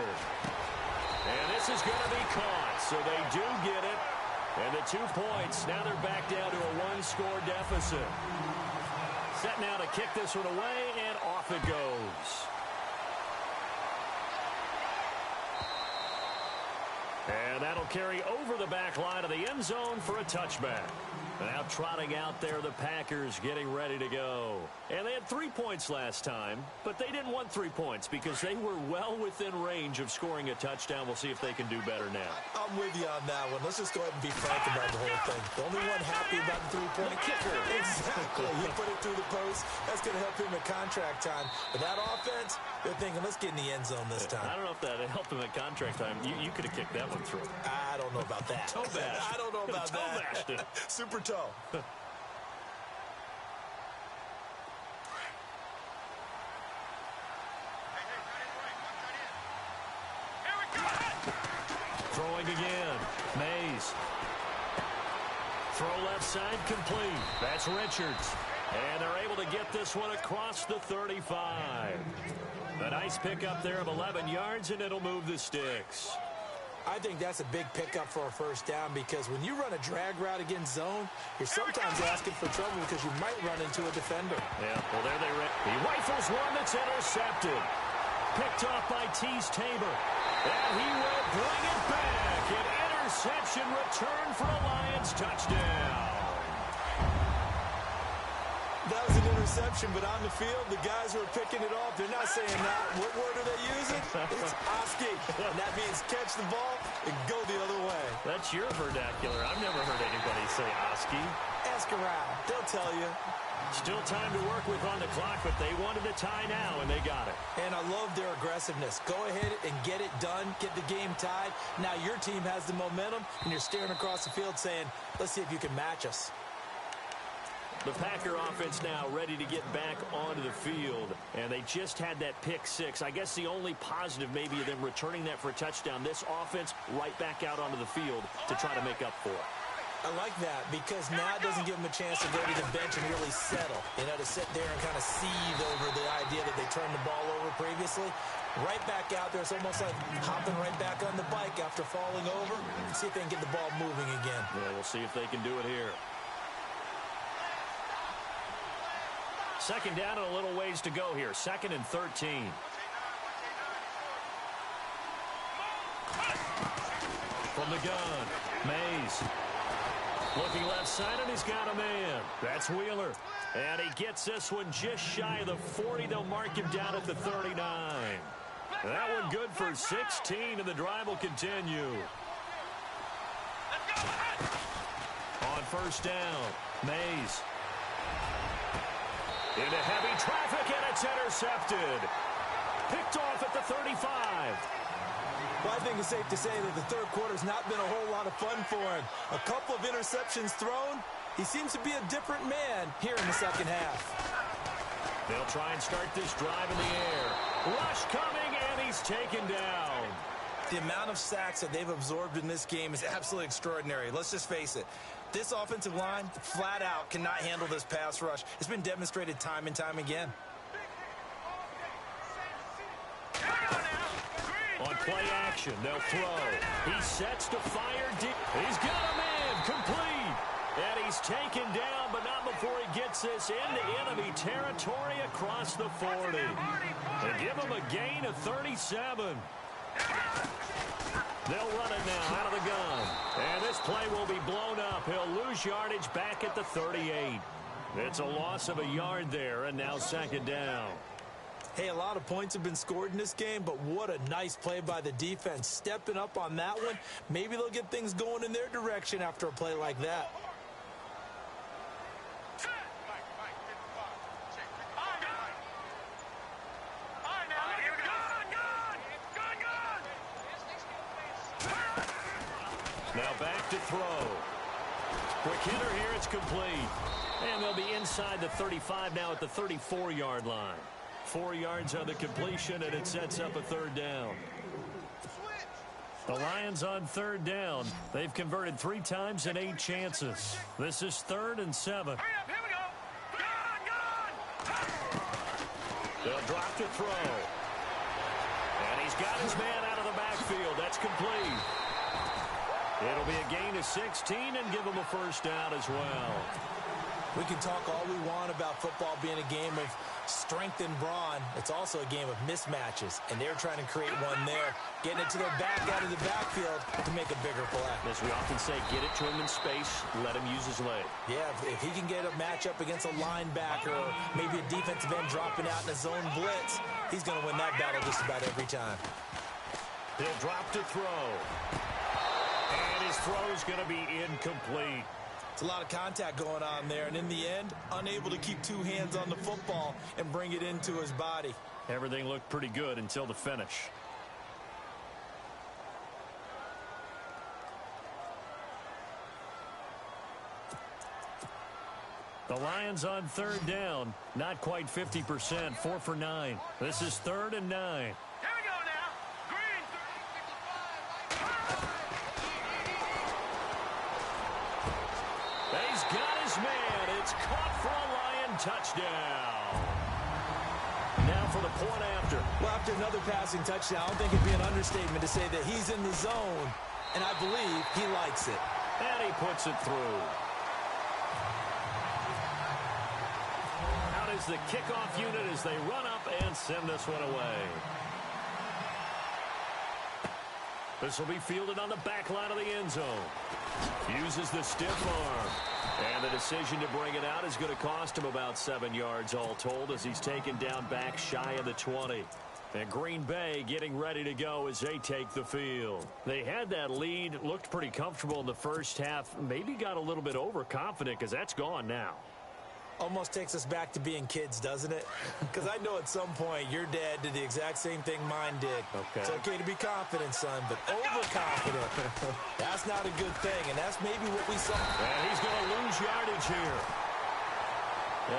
And this is going to be caught, so they do get it. And the 2 points, now they're back down to a 1-score deficit. Set now to kick this one away, and off it goes. And that'll carry over the back line of the end zone for a touchback. Now trotting out there, the Packers getting ready to go. And they had 3 points last time, but they didn't want 3 points because they were well within range of scoring a touchdown. We'll see if they can do better now. I'm with you on that one. Let's just go ahead and be frank about the whole thing. The only one happy about the three-point kicker. Exactly. You put it through the post. That's going to help him at contract time. But that offense, they're thinking, let's get in the end zone this time. I don't know if that helped him at contract time. You could have kicked that one through. I don't know about that. Toe bashed. I don't know about Toe that. bashed it. Super toe. Throwing again. Mays. Throw left side complete. That's Richards. And they're able to get this one across the 35. A nice pickup there of 11 yards, and it'll move the sticks. I think that's a big pickup for a first down because when you run a drag route against zone, you're sometimes asking for trouble because you might run into a defender. Yeah, well, there they run. He rifles one that's intercepted. Picked off by Tease Tabor. And he will bring it back. An interception return for a Lions touchdown. That was an interception, but on the field, the guys who are picking it off, they're not saying that. What word are they using? It's Oski. And that means catch the ball and go the other way. That's your vernacular. I've never heard anybody say Oski. Ask around. They'll tell you. Still time to work with on the clock, but they wanted a tie now, and they got it. And I love their aggressiveness. Go ahead and get it done. Get the game tied. Now your team has the momentum, and you're staring across the field saying, let's see if you can match us. The Packer offense now ready to get back onto the field, and they just had that pick six. I guess the only positive maybe of them returning that for a touchdown. This offense right back out onto the field to try to make up for it. I like that because now it doesn't give them a chance to go to the bench and really settle. You know, to sit there and kind of seethe over the idea that they turned the ball over previously. Right back out there. It's almost like hopping right back on the bike after falling over. See if they can get the ball moving again. Yeah, we'll see if they can do it here. Second down and a little ways to go here. 2nd and 13. From the gun, Mays. Looking left side, and he's got a man. That's Wheeler. And he gets this one just shy of the 40. They'll mark him down at the 39. That one good for 16, and the drive will continue. first down. Mays. Into heavy traffic, and it's intercepted. Picked off at the 35. Well, I think it's safe to say that the third quarter's not been a whole lot of fun for him. A couple of interceptions thrown. He seems to be a different man here in the second half. They'll try and start this drive in the air. Rush coming, and he's taken down. The amount of sacks that they've absorbed in this game is absolutely extraordinary. Let's just face it. This offensive line, flat out, cannot handle this pass rush. It's been demonstrated time and time again. On play action, they'll throw. He sets to fire deep. He's got a man complete. And he's taken down, but not before he gets this into enemy territory across the 40. They give him a gain of 37. They'll run it now out of the gun. And this play will be blown up. He'll lose yardage back at the 38. It's a loss of a yard there, and now second down. Hey, a lot of points have been scored in this game, but what a nice play by the defense. Stepping up on that one, maybe they'll get things going in their direction after a play like that. Now back to throw. Quick hitter here, it's complete. And they'll be inside the 35 now at the 34-yard line. 4 yards on the completion, and it sets up a third down. The Lions on third down. They've converted 3 times in 8 chances. This is 3rd and 7. Hurry up, here we go. Gun! They'll drop to throw. And he's got his man out of the backfield. That's complete. It'll be a gain of 16 and give him a first down as well. We can talk all we want about football being a game of strength and brawn. It's also a game of mismatches, and they're trying to create one there, getting it to their back out of the backfield to make a bigger play. As we often say, get it to him in space, let him use his leg. Yeah, if he can get a matchup against a linebacker or maybe a defensive end dropping out in a zone blitz, he's going to win that battle just about every time. He'll drop to throw. And his throw's going to be incomplete. It's a lot of contact going on there, and in the end, unable to keep 2 hands on the football and bring it into his body. Everything looked pretty good until the finish. The Lions on third down, not quite 50%, 4 for 9. This is 3rd and 9. Here we go now. Green. He's got his man. It's caught for a Lion touchdown. Now for the point after. Well, after another passing touchdown, I don't think it'd be an understatement to say that he's in the zone, and I believe he likes it. And he puts it through. Out is the kickoff unit as they run up and send this one away. This will be fielded on the back line of the end zone. Uses the stiff arm. And the decision to bring it out is going to cost him about 7 yards all told as he's taken down back shy of the 20. And Green Bay getting ready to go as they take the field. They had that lead, looked pretty comfortable in the first half, maybe got a little bit overconfident because that's gone now. Almost takes us back to being kids, doesn't it? Because I know at some point your dad did the exact same thing mine did. Okay. It's okay to be confident, son, but overconfident, that's not a good thing, and that's maybe what we saw. And he's going to lose yardage here.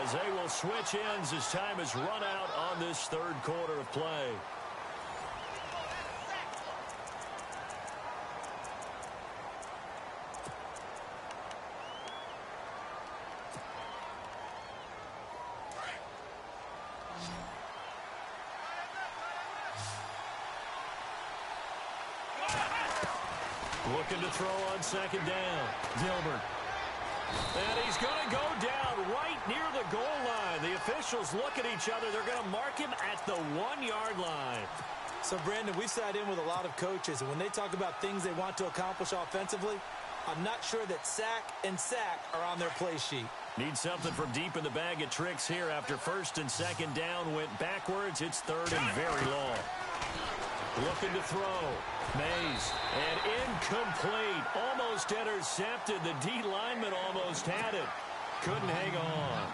As they will switch ends as time is run out on this third quarter of play. Looking to throw on second down. Gilbert. And he's going to go down right near the goal line. The officials look at each other. They're going to mark him at the 1-yard line. So, Brandon, we've sat in with a lot of coaches, and when they talk about things they want to accomplish offensively, I'm not sure that sack and sack are on their play sheet. Need something from deep in the bag of tricks here after 1st and 2nd down went backwards. It's 3rd and very long. Looking to throw. Mays. And incomplete. Almost intercepted. The D lineman almost had it. Couldn't hang on.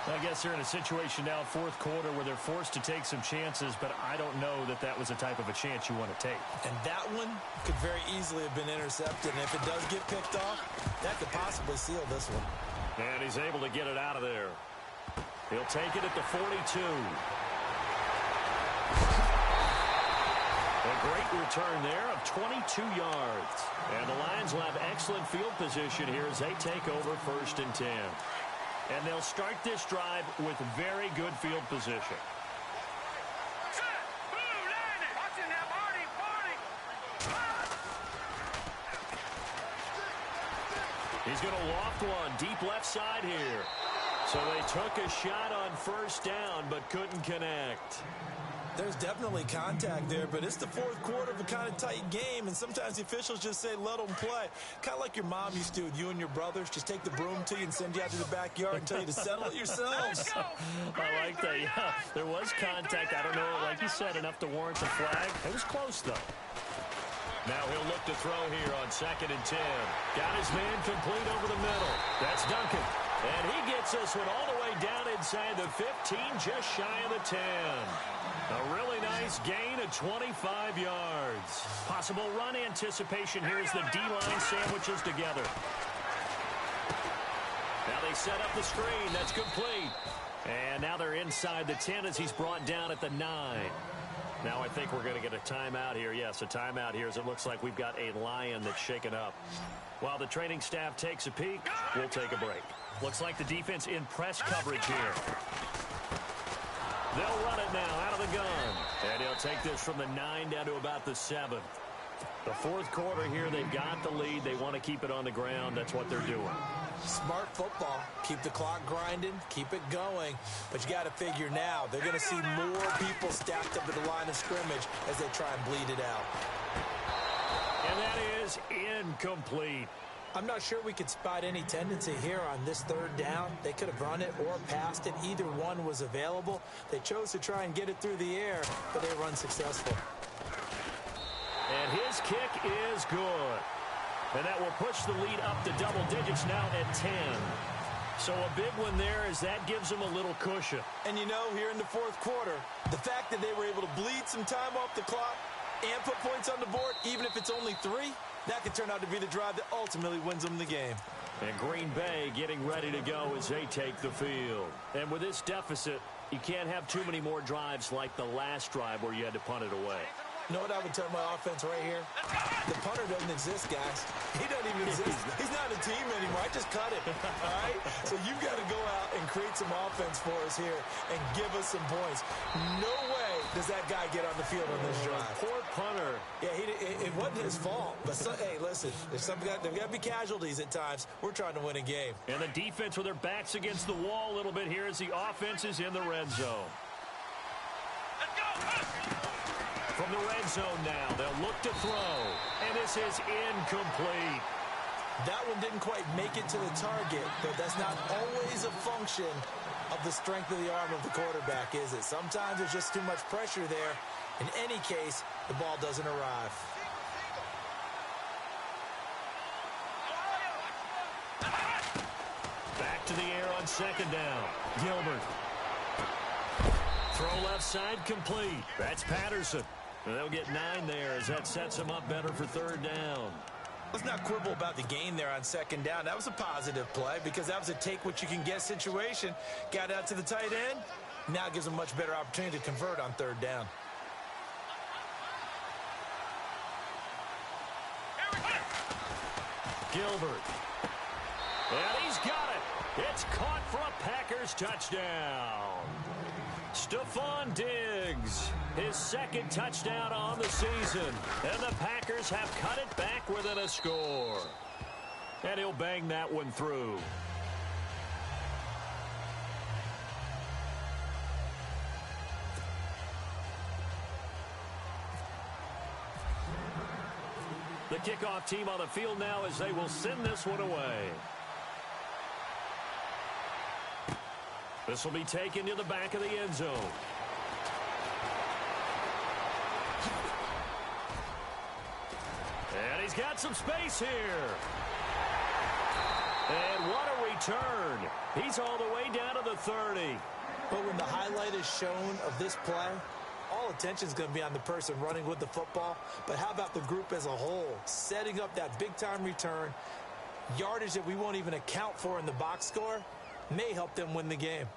I guess they're in a situation now, fourth quarter, where they're forced to take some chances, but I don't know that that was the type of a chance you want to take. And that one could very easily have been intercepted, and if it does get picked off, that could possibly seal this one. And he's able to get it out of there. He'll take it at the 42. A great return there of 22 yards. And the Lions will have excellent field position here as they take over 1st and 10. And they'll start this drive with very good field position. He's going to loft one deep left side here. So they took a shot on 1st down but couldn't connect. There's definitely contact there, but it's the fourth quarter of a kind of tight game, and sometimes the officials just say, let them play. Kind of like your mom used to with you and your brothers. Just take the broom to you and send you out to the backyard and tell you to settle it yourselves. I like that, yeah. There was contact. I don't know, like you said, enough to warrant the flag. It was close, though. Now he'll look to throw here on 2nd and 10. Got his man complete over the middle. That's Duncan. And he gets this one all the way down inside the 15, just shy of the 10. A really nice gain of 25 yards. Possible run anticipation here as the D-line sandwiches together. Now they set up the screen. That's complete. And now they're inside the 10 as he's brought down at the 9. Now I think we're going to get a timeout here. Yes, a timeout here as it looks like we've got a Lion that's shaken up. While the training staff takes a peek, we'll take a break. Looks like the defense in press coverage here. They'll run it now out of the gun. And he'll take this from the 9 down to about the 7. The fourth quarter here, they've got the lead. They want to keep it on the ground. That's what they're doing. Smart football. Keep the clock grinding. Keep it going. But you got to figure now, they're going to see more people stacked up at the line of scrimmage as they try and bleed it out. And that is incomplete. I'm not sure we could spot any tendency here on this 3rd down. They could have run it or passed it. Either one was available. They chose to try and get it through the air, but they were unsuccessful. And his kick is good. And that will push the lead up to double digits now at 10. So a big one there as that gives them a little cushion. And you know, here in the fourth quarter, the fact that they were able to bleed some time off the clock and put points on the board, even if it's only 3, that could turn out to be the drive that ultimately wins them the game. And Green Bay getting ready to go as they take the field. And with this deficit, you can't have too many more drives like the last drive where you had to punt it away. You know what I would tell my offense right here? The punter doesn't exist, guys. He doesn't even exist. He's not a team anymore. I just cut it, all right? So you've got to go out and create some offense for us here and give us some points. No way does that guy get on the field on this drive. Poor punter. Yeah, it wasn't his fault. But, hey, listen, there's got to be casualties at times. We're trying to win a game. And the defense with their backs against the wall a little bit here as the offense is in the red zone. Let's go! From the red zone now, they'll look to throw. And this is incomplete. That one didn't quite make it to the target, but that's not always a function of the strength of the arm of the quarterback, is it? Sometimes there's just too much pressure there. In any case, the ball doesn't arrive. Back to the air on 2nd down. Gilbert. Throw left side complete. That's Patterson. And they'll get 9 there as that sets them up better for 3rd down. Let's not quibble about the gain there on 2nd down. That was a positive play because that was a take-what-you-can-get situation. Got out to the tight end. Now gives them a much better opportunity to convert on 3rd down. Gilbert. And he's got it. It's caught for a Packers touchdown. Stephon Diggs, his 2nd touchdown on the season. And the Packers have cut it back within a score. And he'll bang that one through. The kickoff team on the field now as they will send this one away. This will be taken to the back of the end zone. And he's got some space here. And what a return. He's all the way down to the 30. But when the highlight is shown of this play, all attention is going to be on the person running with the football. But how about the group as a whole? Setting up that big-time return, yardage that we won't even account for in the box score, may help them win the game.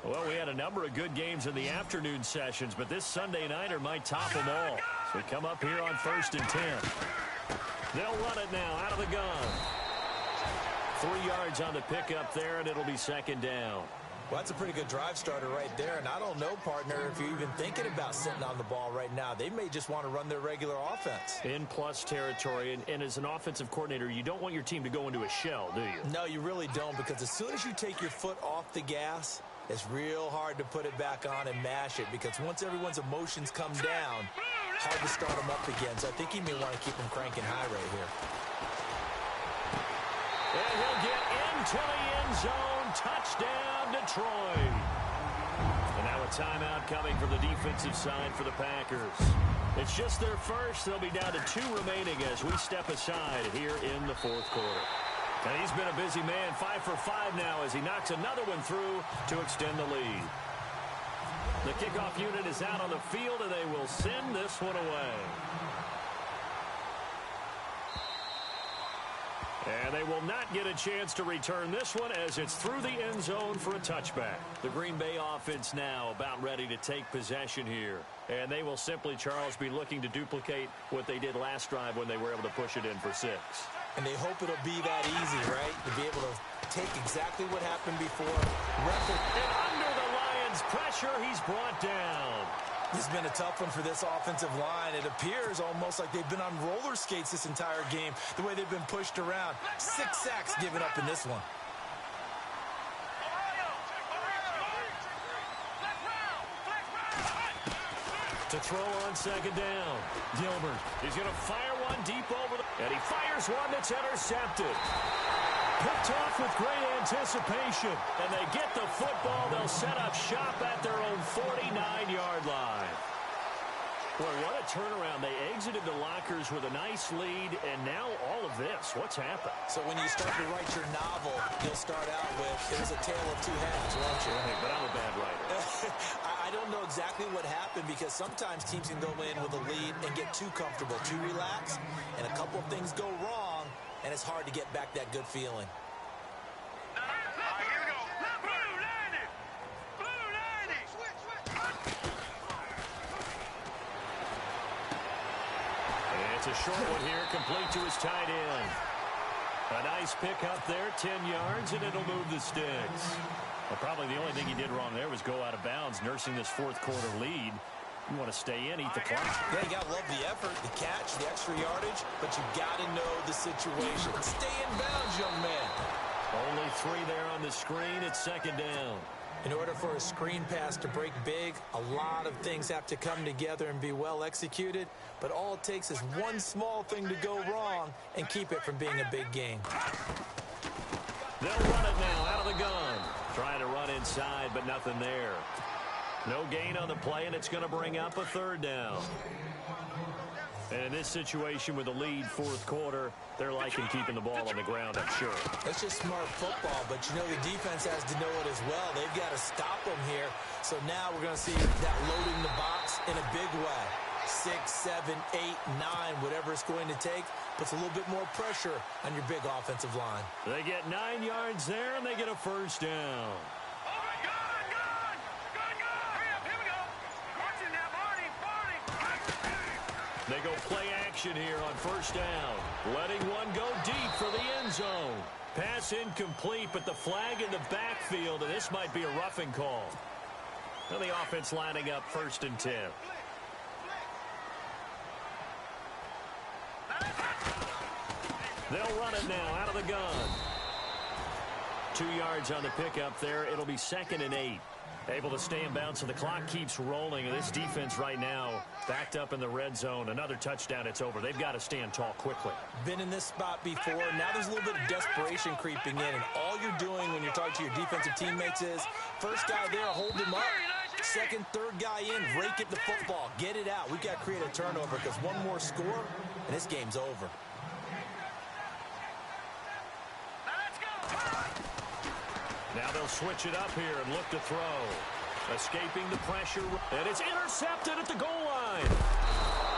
Well, we had a number of good games in the afternoon sessions, but this Sunday nighter might top them all. So we come up here on 1st and 10. They'll run it now out of the gun. 3 yards on the pickup there, and it'll be 2nd down. Well, that's a pretty good drive starter right there. And I don't know, partner, if you're even thinking about sitting on the ball right now. They may just want to run their regular offense. In plus territory, and as an offensive coordinator, you don't want your team to go into a shell, do you? No, you really don't, because as soon as you take your foot off the gas, it's real hard to put it back on and mash it, because once everyone's emotions come down, hard to start them up again. So I think he may want to keep them cranking high right here. And he'll get into the end zone. Touchdown, Detroit. And now a timeout coming from the defensive side for the Packers. It's just their first. They'll be down to 2 remaining as we step aside here in the 4th quarter. And he's been a busy man, 5 for 5 now as he knocks another one through to extend the lead. The kickoff unit is out on the field, and they will send this one away. And they will not get a chance to return this one as it's through the end zone for a touchback. The Green Bay offense now about ready to take possession here. And they will simply, Charles, be looking to duplicate what they did last drive when they were able to push it in for 6. And they hope it'll be that easy, right? To be able to take exactly what happened before. And under the Lions' pressure, he's brought down. This has been a tough one for this offensive line. It appears almost like they've been on roller skates this entire game, the way they've been pushed around. 6 sacks given up in this one. To throw on 2nd down. Gilbert is going to fire one deep over the... And he fires one that's intercepted. Picked off with great anticipation. And they get the football. They'll set up shop at their own 49-yard line. Boy, what a turnaround. They exited the lockers with a nice lead, and now all of this. What's happened? So when you start to write your novel, you'll start out with, there's a tale of 2 halves, won't you? Hey, but I'm a bad writer. I don't know exactly what happened, because sometimes teams can go in with a lead and get too comfortable, too relaxed, and a couple of things go wrong, and it's hard to get back that good feeling. It's a short one here, complete to his tight end. A nice pick up there, 10 yards, and it'll move the sticks. Well, probably the only thing he did wrong there was go out of bounds, nursing this 4th quarter lead. You want to stay in, eat the clock. Yeah, you got to love the effort, the catch, the extra yardage, but you got to know the situation. Stay in bounds, young man. Only 3 there on the screen. It's 2nd down. In order for a screen pass to break big, a lot of things have to come together and be well executed, but all it takes is one small thing to go wrong and keep it from being a big game. They'll run it now out of the gun. Trying to run inside, but nothing there. No gain on the play, and it's going to bring up a 3rd down. And in this situation with the lead 4th quarter, they're liking keeping the ball on the ground, I'm sure. That's just smart football, but you know the defense has to know it as well. They've got to stop them here. So now we're going to see that loading the box in a big way. 6, 7, 8, 9, whatever it's going to take, puts a little bit more pressure on your big offensive line. They get 9 yards there, and they get a 1st down. They go play action here on 1st down. Letting one go deep for the end zone. Pass incomplete, but the flag in the backfield, and this might be a roughing call. Now the offense lining up 1st and 10. They'll run it now out of the gun. 2 yards on the pickup there. It'll be 2nd and 8. Able to stay in bounds, so the clock keeps rolling. And this defense right now backed up in the red zone. Another touchdown, it's over. They've got to stand tall quickly. Been in this spot before. Now there's a little bit of desperation creeping in. And all you're doing when you're talking to your defensive teammates is, first guy there, hold him up. second, third guy in, rake at the football, get it out. We've got to create a turnover because one more score, and this game's over. Now they'll switch it up here and look to throw. Escaping the pressure, and it's intercepted at the goal line.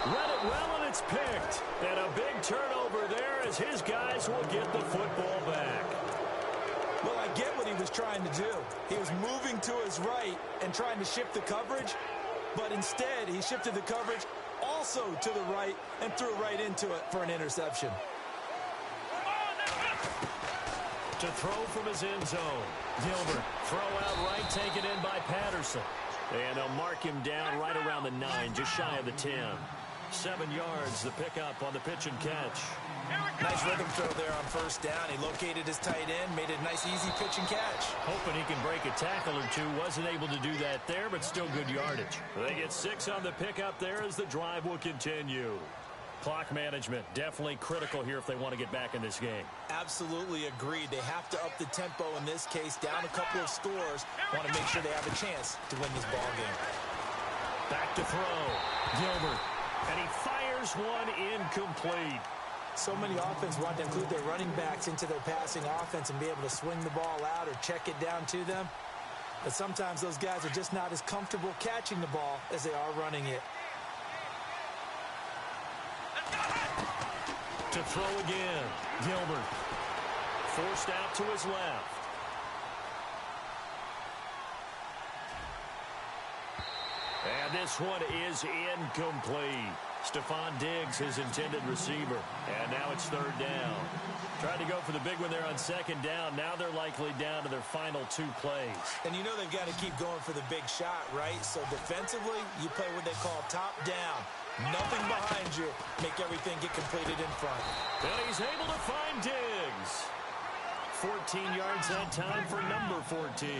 Read it well, and it's picked. And a big turnover there as his guys will get the football back. Well, I get what he was trying to do. He was moving to his right and trying to shift the coverage, but instead he shifted the coverage also to the right and threw right into it for an interception. To throw from his end zone. Gilbert, throw out right, taken in by Patterson. And they'll mark him down right around the 9, just shy of the 10. 7 yards, the pickup on the pitch and catch. Nice rhythm throw there on first down. He located his tight end, made it a nice, easy pitch and catch. Hoping he can break a tackle or two. Wasn't able to do that there, but still good yardage. They get 6 on the pickup there as the drive will continue. Clock management, definitely critical here if they want to get back in this game. Absolutely agreed. They have to up the tempo in this case, down a couple of scores. Want to make sure they have a chance to win this ball game. Back to throw. Gilbert. And he fires one incomplete. So many offenses want to include their running backs into their passing offense and be able to swing the ball out or check it down to them. But sometimes those guys are just not as comfortable catching the ball as they are running it. To throw again. Gilbert. Forced out to his left. And this one is incomplete. Stephon Diggs, his intended receiver. And now it's third down. Tried to go for the big one there on second down. Now they're likely down to their final 2 plays. And you know they've got to keep going for the big shot, right? So defensively, you play what they call top down. Nothing behind you. Make everything get completed in front. And he's able to find Diggs. 14 yards that time for number 14.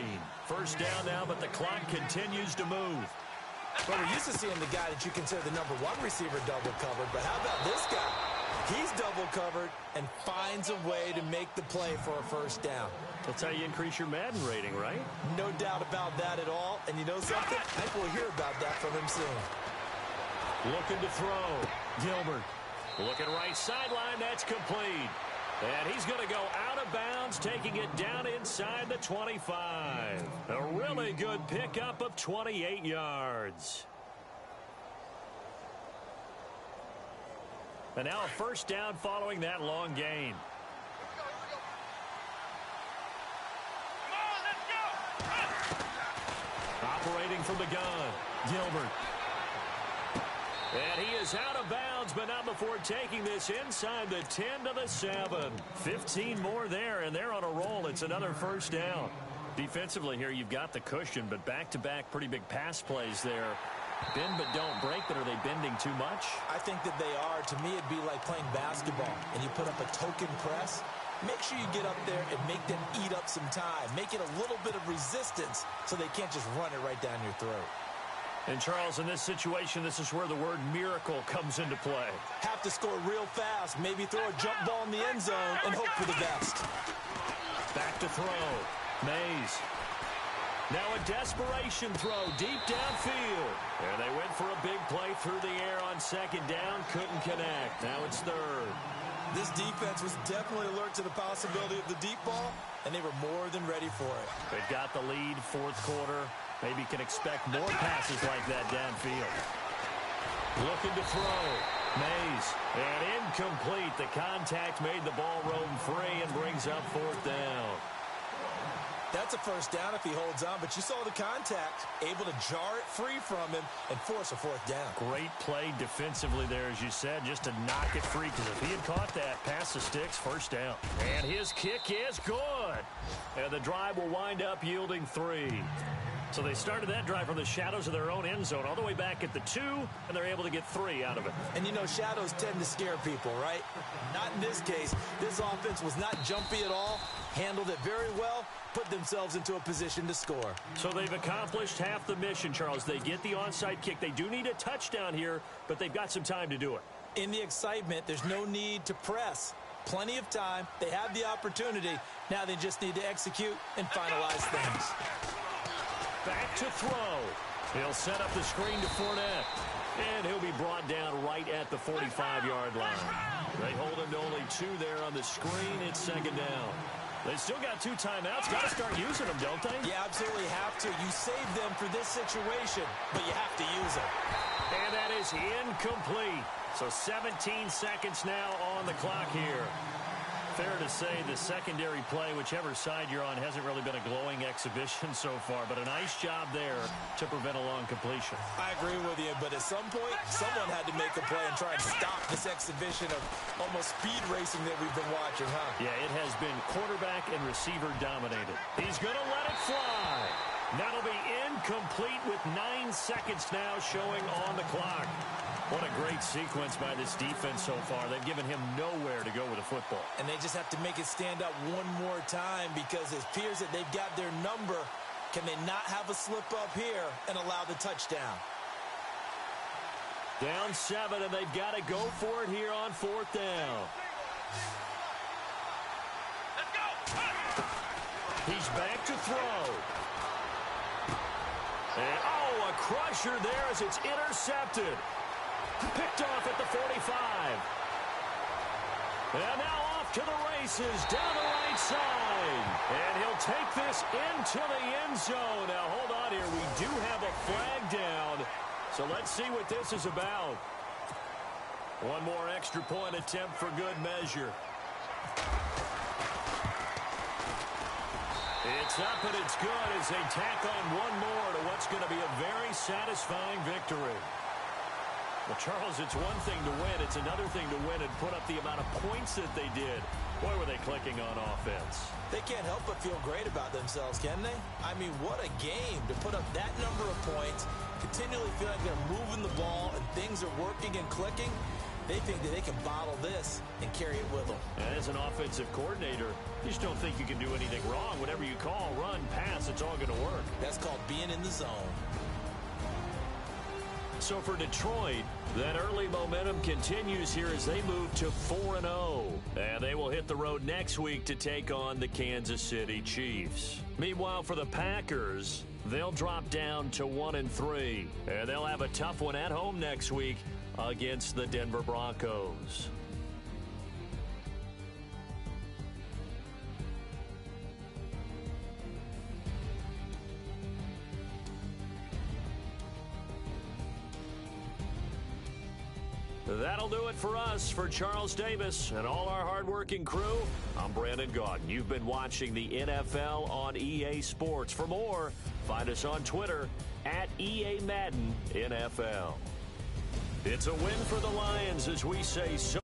First down now, but the clock continues to move. Well, we're used to seeing the guy that you consider the number 1 receiver double covered, but how about this guy? He's double covered and finds a way to make the play for a first down. That's how you increase your Madden rating, right? No doubt about that at all. And you know something? I think we'll hear about that from him soon. Looking to throw. Gilbert. Looking right sideline. That's complete. And he's going to go out of bounds, taking it down inside the 25. A really good pickup of 28 yards. And now a first down following that long gain. Operating from the gun. Gilbert. And he is out of bounds, but not before taking this inside the 10 to the 7. 15 more there, and they're on a roll. It's another first down. Defensively here, you've got the cushion, but back-to-back pretty big pass plays there. Bend but don't break, but are they bending too much? I think that they are. To me, it'd be like playing basketball, and you put up a token press. Make sure you get up there and make them eat up some time. Make it a little bit of resistance so they can't just run it right down your throat. And, Charles, in this situation, this is where the word miracle comes into play. Have to score real fast. Maybe throw a jump ball in the end zone and hope for the best. Back to throw. Mays. Now a desperation throw deep downfield. And they went for a big play through the air on second down. Couldn't connect. Now it's third. This defense was definitely alert to the possibility of the deep ball, and they were more than ready for it. They've got the lead, fourth quarter. Maybe can expect more passes like that downfield. Looking to throw. Mays. And incomplete. The contact made the ball roam free and brings up fourth down. That's a first down if he holds on, but you saw the contact, able to jar it free from him and force a fourth down. Great play defensively there, as you said, just to knock it free, because if he had caught that, pass the sticks, first down. And his kick is good. And the drive will wind up yielding 3. So they started that drive from the shadows of their own end zone all the way back at the 2, and they're able to get 3 out of it. And you know, shadows tend to scare people, right? Not in this case. This offense was not jumpy at all, handled it very well, put themselves into a position to score. So they've accomplished half the mission, Charles. They get the onside kick. They do need a touchdown here, but they've got some time to do it. In the excitement, there's no need to press. Plenty of time. They have the opportunity. Now they just need to execute and finalize things. Back to throw. He'll set up the screen to Fournette. And he'll be brought down right at the 45-yard line. They hold him to only 2 there on the screen. It's second down. They still got 2 timeouts. Got to start using them, don't they? You absolutely have to. You save them for this situation, but you have to use them. And that is incomplete. So 17 seconds now on the clock here. Fair to say the secondary play, whichever side you're on, hasn't really been a glowing exhibition so far, but a nice job there to prevent a long completion. I agree with you, but at some point, someone had to make a play and try and stop this exhibition of almost speed racing that we've been watching, huh? Yeah, it has been quarterback and receiver dominated. He's going to let it fly. That'll be incomplete with 9 seconds now showing on the clock. What a great sequence by this defense so far. They've given him nowhere to go with the football. And they just have to make it stand up one more time because it appears that they've got their number. Can they not have a slip up here and allow the touchdown? Down 7, and they've got to go for it here on 4th down. Let's go. He's back to throw. And, a crusher there as it's intercepted. Picked off at the 45. And now off to the races down the right side. And he'll take this into the end zone. Now, hold on here. We do have a flag down. So let's see what this is about. One more extra point attempt for good measure. It's up and it's good as they tack on one more to what's going to be a very satisfying victory. Well, Charles, it's one thing to win. It's another thing to win and put up the amount of points that they did. Boy, were they clicking on offense. They can't help but feel great about themselves, can they? I mean, what a game to put up that number of points, continually feel like they're moving the ball and things are working and clicking. They think that they can bottle this and carry it with them. And as an offensive coordinator, you just don't think you can do anything wrong. Whatever you call, run, pass, it's all going to work. That's called being in the zone. So for Detroit, that early momentum continues here as they move to 4-0. And they will hit the road next week to take on the Kansas City Chiefs. Meanwhile, for the Packers, they'll drop down to 1-3. And they'll have a tough one at home next week against the Denver Broncos. That'll do it for us. For Charles Davis and all our hardworking crew, I'm Brandon Gaudin. You've been watching the NFL on EA Sports. For more, find us on Twitter at EA Madden NFL. It's a win for the Lions as we say so.